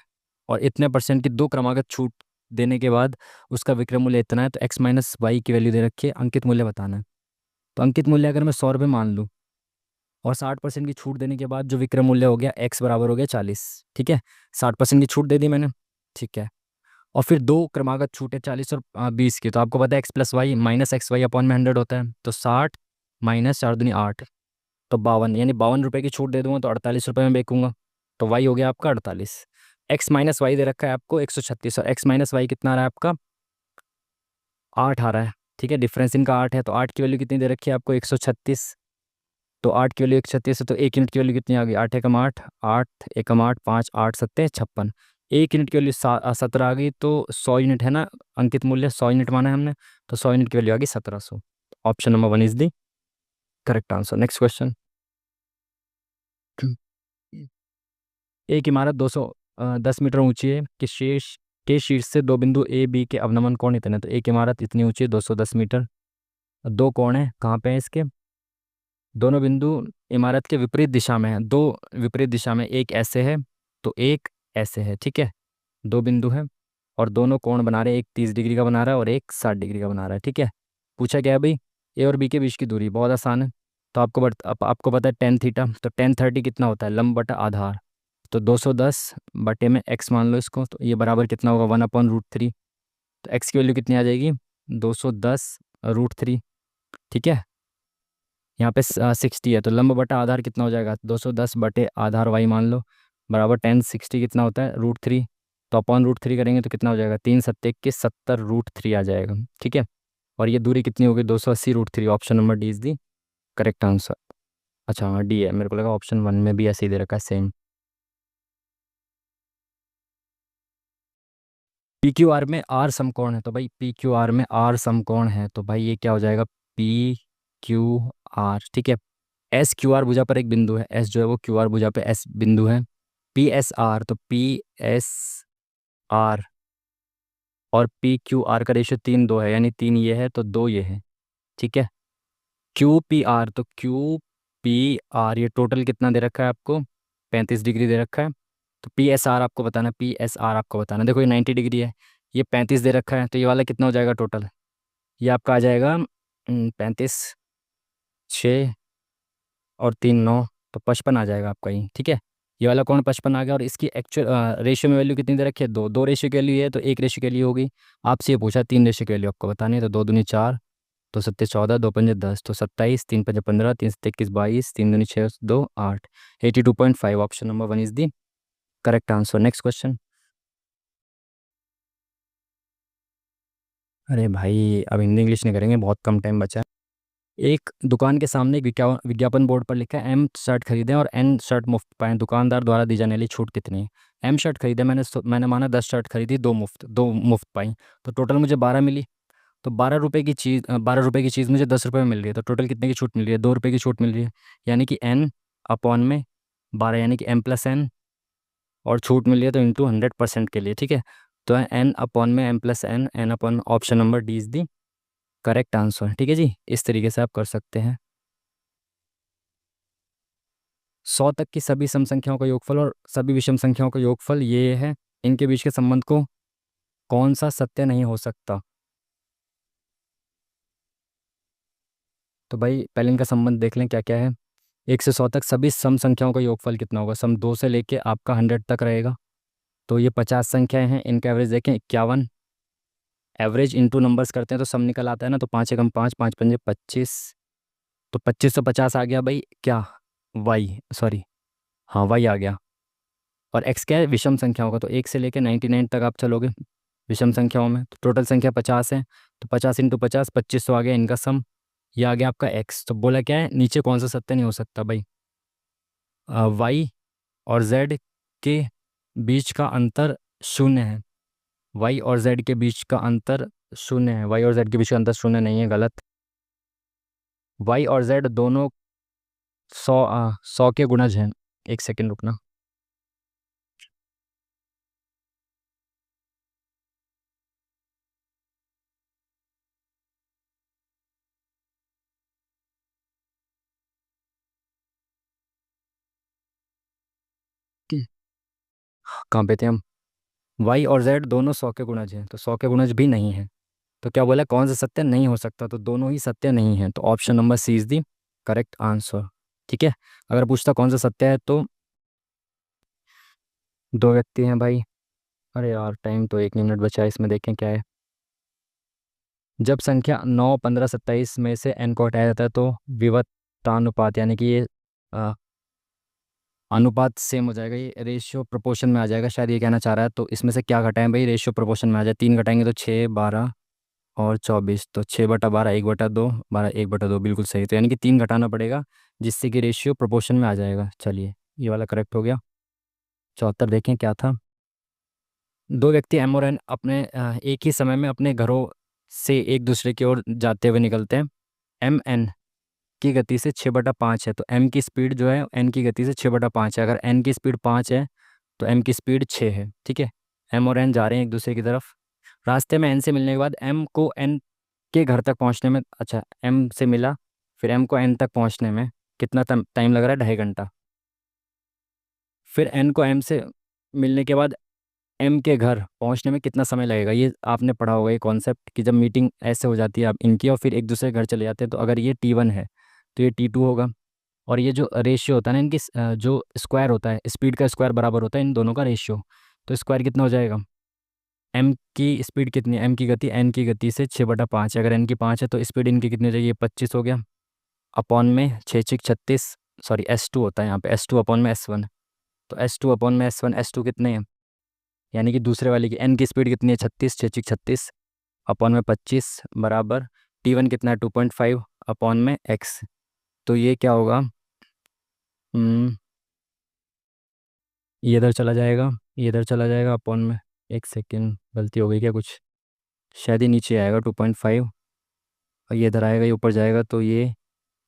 और इतने परसेंट की दो क्रमागत छूट देने के बाद उसका विक्रय मूल्य इतना है, तो एक्स माइनस वाई की वैल्यू दे रखी है, अंकित मूल्य बताना है। तो अंकित मूल्य अगर मैं 100 रुपये मान लूँ, और 60% की छूट देने के बाद जो विक्रय मूल्य हो गया x बराबर हो गया 40। ठीक है, 60% की छूट दे दी मैंने। ठीक है, और फिर दो क्रमागत छूटे 40 और 20 की, तो आपको पता है X plus Y minus X Y upon में 100 होता है, तो 60 माइनस 4 दूनी 8, तो 52, यानी 52 रुपये की छूट दे दूंगा तो 48 रुपये में बेचूंगा, तो वाई हो गया आपका 48। एक्स माइनस वाई दे रखा है आपको 136, और एक्स माइनस वाई कितना आ रहा है आपका 8 आ रहा है। ठीक है, डिफरेंस इनका 8 है, तो 8 की वैल्यू कितनी दे रखी है आपको 136, तो 8 की वैल्यू 136 है, तो 1 यूनिट की वैल्यू कितनी आ गई 8 एकम 8, 8 एकम 8, 5 8 सत्ते 56, 1 यूनिट की वैल्यू 17 आ गई, तो 100 यूनिट है ना अंकित मूल्य, 100 यूनिट माना है हमने, तो 100 यूनिट की वैल्यू आ गई 1700। Option number 1 is the correct answer. Next question. एक इमारत 210 मीटर ऊंची है कि शीर्ष से दो बिंदु ए बी के अवनमन कोण इतने, तो एक इमारत इतनी ऊंची है 210 मीटर, दो कोण है कहाँ पे है इसके, दोनों बिंदु इमारत के विपरीत दिशा में है, दो विपरीत दिशा में, एक ऐसे है तो एक ऐसे है। ठीक है, दो बिंदु है और दोनों कोण बना रहे हैं, एक 30 डिग्री का बना रहा है और एक 60 डिग्री का बना रहा है। ठीक है, पूछा क्या है भाई, ए और बी के बीच की दूरी, बहुत आसान है। तो आपको पता है टेन थीटा, तो टेन 30 कितना होता है लंब बटा आधार, तो 210 बटे में एक्स मान लो इसको, तो ये बराबर कितना होगा 1/√3, तो एक्स की वैल्यू कितनी आ जाएगी 210√3। ठीक है, यहाँ पे 60 है, तो लंब बटा आधार कितना हो जाएगा 210 बटे आधार वाई मान लो, बराबर 1060 कितना होता है √3, तो अपॉन √3 करेंगे तो कितना हो जाएगा 3 × 7 = 70√3 आ जाएगा। ठीक है, और ये दूरी कितनी होगी 280√3। Option number D is the correct answer. अच्छा हाँ डी है, मेरे को लगा ऑप्शन 1 में भी ऐसे ही दे रखा है सेम। पी क्यू आर में आर समकोण है, तो भाई पी क्यू आर में आर समकोण है, तो भाई ये क्या हो जाएगा पी क्यू आर। ठीक है, एस क्यू आर भुजा पर एक बिंदु है, एस जो है वो क्यू आर भुजा पे एस बिंदु है, पी एस आर, तो पी एस आर और पी क्यू आर का रेशियो 3:2 है, यानी 3 ये है तो 2 ये है। ठीक है, क्यू पी आर, तो क्यू पी आर ये टोटल कितना दे रखा है आपको 35 डिग्री दे रखा है, तो पी एस आर आपको बताना, पी एस आर आपको बताना, देखो ये 90 डिग्री है, ये 35 दे रखा है, तो ये वाला कितना हो जाएगा टोटल, ये आपका आ जाएगा 35, 6 और 3 9, तो 55 आ जाएगा आपका ये। ठीक है, ये वाला कौन 55 आ गया, और इसकी एक्चुअल रेशियो में वैल्यू कितनी दे रखी है दो, दो रेशियो के लिए है तो एक रेशियो के लिए होगी, आपसे ये पूछा 3 रेशियो के लिए आपको बतानी है, तो 2 दूनी 4, 2 सत्ते 14, 2 पंजे 10, तो 27, 3 पंजे 15, 3 सत्ते 21, 22, 3 दूनी 6, 2 8, 82.5। Option number 1 is the correct answer. Next question. अरे भाई अब हिंदी इंग्लिश नहीं करेंगे, बहुत कम टाइम बचा है। एक दुकान के सामने एक विज्ञापन बोर्ड पर लिखा है एम शर्ट खरीदें और एन शर्ट मुफ्त पाएं, दुकानदार द्वारा दी जाने वाली छूट कितनी है। एम शर्ट खरीदे मैंने माना 10 शर्ट खरीदी, दो मुफ्त पाई, तो टोटल मुझे 12 मिली, तो 12 रुपये की चीज़ मुझे 10 रुपये में मिल रही है, तो टोटल कितने की छूट मिल रही है 2 रुपये की छूट मिल रही है, यानी कि एन अपॉन में 12, यानी कि एम प्लस एन, और छूट मिल रही है तो इंटू 100% के लिए। ठीक है, तो एन अपॉन में M plus N, N upon, option number D is the correct answer. ठीक है जी, इस तरीके से आप कर सकते हैं। 100 तक की सभी सम संख्याओं का योगफल और सभी विषम संख्याओं का योगफल ये है, इनके बीच के संबंध को कौन सा सत्य नहीं हो सकता। तो भाई पहले इनका संबंध देख लें क्या क्या है। 1 से 100 तक सभी सम संख्याओं का योगफल कितना होगा, सम 2 से लेके आपका 100 तक रहेगा, तो ये 50 संख्याएं हैं, इनका एवरेज देखें 51, एवरेज इंटू नंबर्स करते हैं तो सम निकल आता है ना, तो 5 एकम 5, 5 पंजे 25, तो 2550 आ गया भाई क्या वाई, सॉरी हाँ वाई आ गया। और एक्स क्या है विषम संख्याओं का, तो 1 से लेकर 99 तक आप चलोगे विषम संख्याओं में, तो टोटल संख्या 50 है, तो 50 इंटू 50 2500 आ गया इनका सम, ये आ गया आपका एक्स। तो बोला क्या है नीचे कौन सा सत्य नहीं हो सकता भाई, वाई और जेड के बीच का अंतर शून्य है, वाई और जेड के बीच का अंतर शून्य है, वाई और जेड के बीच का अंतर शून्य नहीं है, गलत। वाई और जेड दोनों 100 के गुणज हैं। एक सेकंड रुकना। कि- कहाँ पे थे हम, वाई और जेड दोनों 100 के गुणज हैं, तो 100 के गुणज भी नहीं है, तो क्या बोला कौन सा सत्य नहीं हो सकता, तो दोनों ही सत्य नहीं है, तो option number C is the correct answer. ठीक है। अगर पूछता कौन सा सत्य है तो दो व्यक्ति हैं भाई। अरे यार टाइम तो 1 मिनट बचा है, इसमें देखें क्या है। जब संख्या 9, 15, 27 में से n को हटाया जाता है तो विविधतानुपात यानी कि ये अ, अनुपात सेम हो जाएगा, ये रेशियो प्रोपोर्शन में आ जाएगा, शायद ये कहना चाह रहा है। तो इसमें से क्या घटाएं भाई, रेशियो प्रोपोर्शन में आ जाए। 3 घटाएंगे तो 6, 12 और 24, तो 6/12, 1/2, 12, 1/2, बिल्कुल सही। तो यानी कि 3 घटाना पड़ेगा जिससे कि रेशियो प्रोपोर्शन में आ जाएगा। चलिए ये वाला करेक्ट हो गया। 74 देखें क्या था। दो व्यक्ति एम और एन अपने एक ही समय में अपने घरों से एक दूसरे की ओर जाते हुए निकलते हैं। एम एन की गति से 6/5 है, तो एम की स्पीड जो है एन की गति से 6/5 है। अगर एन की स्पीड 5 है तो एम की स्पीड 6 है। ठीक है। एम और एन जा रहे हैं एक दूसरे की तरफ। रास्ते में एन से मिलने के बाद एम को एन के घर तक पहुंचने में, अच्छा एम से मिला, फिर एम को एन तक पहुंचने में कितना टाइम लग रहा है, 2.5 घंटा। फिर एन को एम से मिलने के बाद एम के घर पहुंचने में कितना समय लगेगा। ये आपने पढ़ा होगा ये कॉन्सेप्ट कि जब मीटिंग ऐसे हो जाती है अब इनकी और फिर एक दूसरे के घर चले जाते हैं, तो अगर ये T1 है तो ये T2 होगा। और ये जो रेशियो होता है ना इनकी जो स्क्वायर होता है, स्पीड का स्क्वायर बराबर होता है इन दोनों का रेशियो। तो स्क्वायर कितना हो जाएगा, एम की स्पीड कितनी है, एम की गति एन की गति से 6/5 है। अगर एन की 5 है तो स्पीड इनकी कितनी हो जाएगी, 25 हो गया। अपॉन में 6×6 = 36, सॉरी S2 होता है यहाँ पे, S2 अपॉन में S1। तो S2 अपॉन में S1, S2 कितने हैं, यानी कि दूसरे वाले की एन की स्पीड कितनी है, 36, 6×36 अपॉन में 25 बराबर T1 कितना है, 2.5 अपॉन में x। तो ये क्या होगा, हम्म, ये इधर चला जाएगा, ये इधर चला जाएगा अपॉन में, एक सेकेंड गलती हो गई क्या कुछ, शायद ही नीचे आएगा 2.5 और ये इधर आएगा, ये ऊपर जाएगा तो ये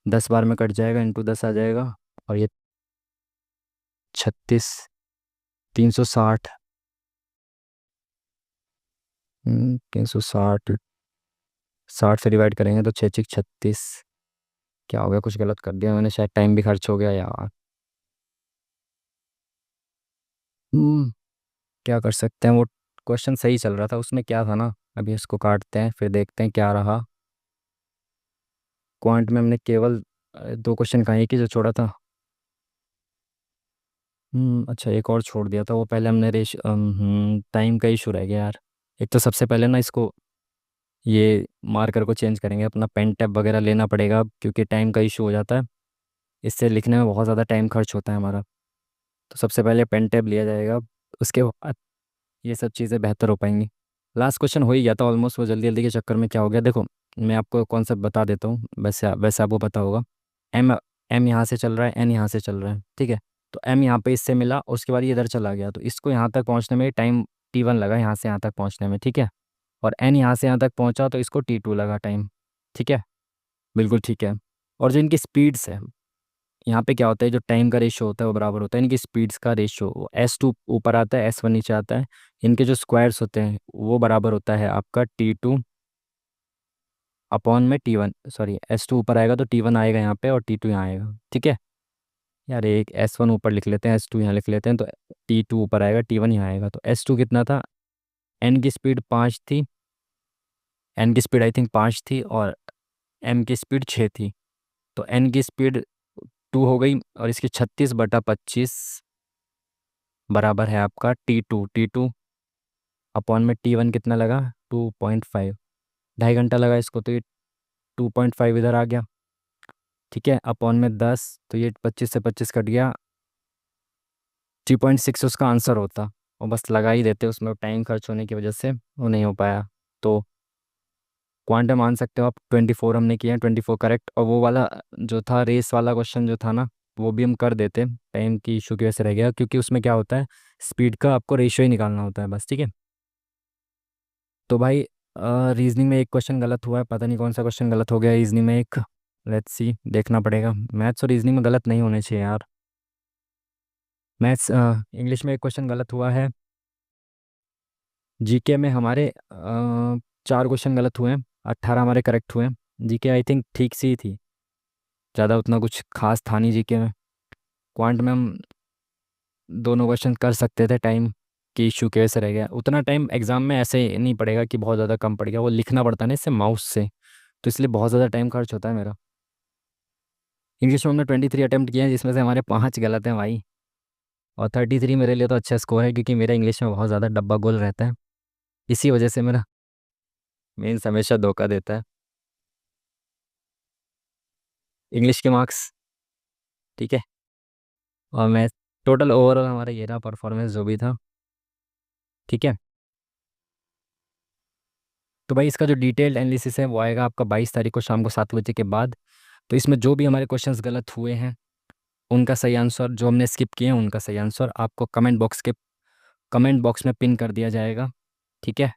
10 बार में कट जाएगा, इंटू 10 आ जाएगा। और ये 36, 360, 360, 60 से डिवाइड करेंगे तो 6×6 = 36। क्या हो गया, कुछ गलत कर दिया मैंने, शायद टाइम भी खर्च हो गया यार। क्या कर सकते हैं, वो क्वेश्चन सही चल रहा था, उसमें क्या था ना। अभी इसको काटते हैं फिर देखते हैं क्या रहा। क्वांट में हमने केवल 2 क्वेश्चन का एक ही जो छोड़ा था। अच्छा एक और छोड़ दिया था, वो पहले हमने टाइम का इशू रह गया यार। एक तो सबसे पहले ना इसको, ये मार्कर को चेंज करेंगे, अपना पेन टैब वगैरह लेना पड़ेगा अब, क्योंकि टाइम का इशू हो जाता है, इससे लिखने में बहुत ज़्यादा टाइम खर्च होता है हमारा। तो सबसे पहले पेन टैब लिया जाएगा, उसके बाद ये सब चीज़ें बेहतर हो पाएंगी। लास्ट क्वेश्चन हो ही गया था ऑलमोस्ट, वो जल्दी जल्दी के चक्कर में क्या हो गया देखो। मैं आपको कॉन्सेप्ट बता देता हूँ, वैसे वैसे आपको पता होगा। एम एम यहाँ से चल रहा है, एन यहाँ से चल रहा है, ठीक है। तो एम यहाँ पे इससे मिला, उसके बाद ये इधर चला गया, तो इसको यहाँ तक पहुँचने में टाइम T1 लगा, यहाँ से यहाँ तक पहुँचने में, ठीक है। और एन यहाँ से यहाँ तक पहुँचा तो इसको T2 लगा टाइम, ठीक है। बिल्कुल ठीक है। और जो इनकी स्पीड्स है, यहाँ पे क्या होता है, जो टाइम का रेशियो होता है वो बराबर होता है इनकी स्पीड्स का रेशियो। S2 ऊपर आता है, S1 नीचे आता है। इनके जो स्क्वायर्स होते हैं वो बराबर होता है आपका T2 अपॉन में T1, सॉरी S2 ऊपर आएगा तो T1 आएगा यहाँ पे और T2 यहाँ आएगा, ठीक है। यार एक S1 ऊपर लिख लेते हैं, S2 यहाँ लिख लेते हैं, तो T2 ऊपर आएगा, T1 यहाँ आएगा। तो S2 कितना था, एन की स्पीड 5 थी, एन की स्पीड आई थिंक 5 थी और एम की स्पीड 6 थी। तो एन की स्पीड 2 हो गई और इसकी 36/25 बराबर है आपका T2। T2 अपॉन में T1 कितना लगा, 2.5, 2.5 घंटा लगा इसको, तो ये 2.5 इधर आ गया, ठीक है। अपॉन में 10, तो ये 25 से 25 कट गया, 3.6 उसका आंसर होता। और बस लगा ही देते, उसमें टाइम खर्च होने की वजह से वो नहीं हो पाया। तो क्वांटम मान सकते हो आप, 24 हमने किया, 24 करेक्ट। और वो वाला जो था रेस वाला क्वेश्चन जो था ना, वो भी हम कर देते, टाइम की इशू की वजह से रह गया, क्योंकि उसमें क्या होता है, स्पीड का आपको रेशियो ही निकालना होता है बस, ठीक है। तो भाई रीजनिंग में एक क्वेश्चन गलत हुआ है, पता नहीं कौन सा क्वेश्चन गलत हो गया रीजनिंग में एक, लेट्स सी देखना पड़ेगा। मैथ्स और रीजनिंग में गलत नहीं होने चाहिए यार। मैथ्स इंग्लिश में एक क्वेश्चन गलत हुआ है। जीके में हमारे 4 क्वेश्चन गलत हुए हैं, 18 हमारे करेक्ट हुए हैं। जीके आई थिंक ठीक सी ही थी, ज़्यादा उतना कुछ खास था नहीं जीके में। क्वांट में हम दोनों क्वेश्चन कर सकते थे, टाइम की इशू की वजह से रह गया। उतना टाइम एग्जाम में ऐसे नहीं पड़ेगा कि बहुत ज़्यादा कम पड़ गया, वो लिखना पड़ता है ना इससे माउस से, तो इसलिए बहुत ज़्यादा टाइम खर्च होता है मेरा। इंग्लिश में हमने 23 अटेम्प्ट किए हैं, जिसमें से हमारे 5 गलत हैं भाई। और 33 मेरे लिए तो अच्छा स्कोर है, क्योंकि मेरा इंग्लिश में बहुत ज़्यादा डब्बा गोल रहता है। इसी वजह से मेरा मेंस हमेशा धोखा देता है। इंग्लिश के मार्क्स, ठीक है। और मैं टोटल ओवरऑल हमारा ये रहा परफॉर्मेंस जो भी था, ठीक है। तो भाई इसका जो डिटेल्ड एनालिसिस है वो आएगा आपका 22 तारीख को शाम को 7 बजे के बाद। तो इसमें जो भी हमारे क्वेश्चंस गलत हुए हैं उनका सही आंसर, जो हमने स्किप किए हैं उनका सही आंसर आपको कमेंट बॉक्स में पिन कर दिया जाएगा, ठीक है।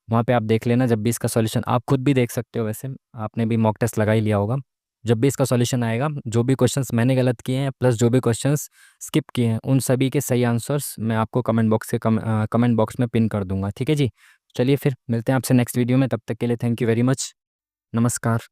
वहाँ पे आप देख लेना, जब भी इसका सॉल्यूशन आप खुद भी देख सकते हो, वैसे आपने भी मॉक टेस्ट लगा ही लिया होगा। जब भी इसका सॉल्यूशन आएगा, जो भी क्वेश्चंस मैंने गलत किए हैं प्लस जो भी क्वेश्चंस स्किप किए हैं उन सभी के सही आंसर्स मैं आपको कमेंट बॉक्स में पिन कर दूंगा, ठीक है जी। चलिए फिर मिलते हैं आपसे नेक्स्ट वीडियो में, तब तक के लिए थैंक यू वेरी मच। नमस्कार।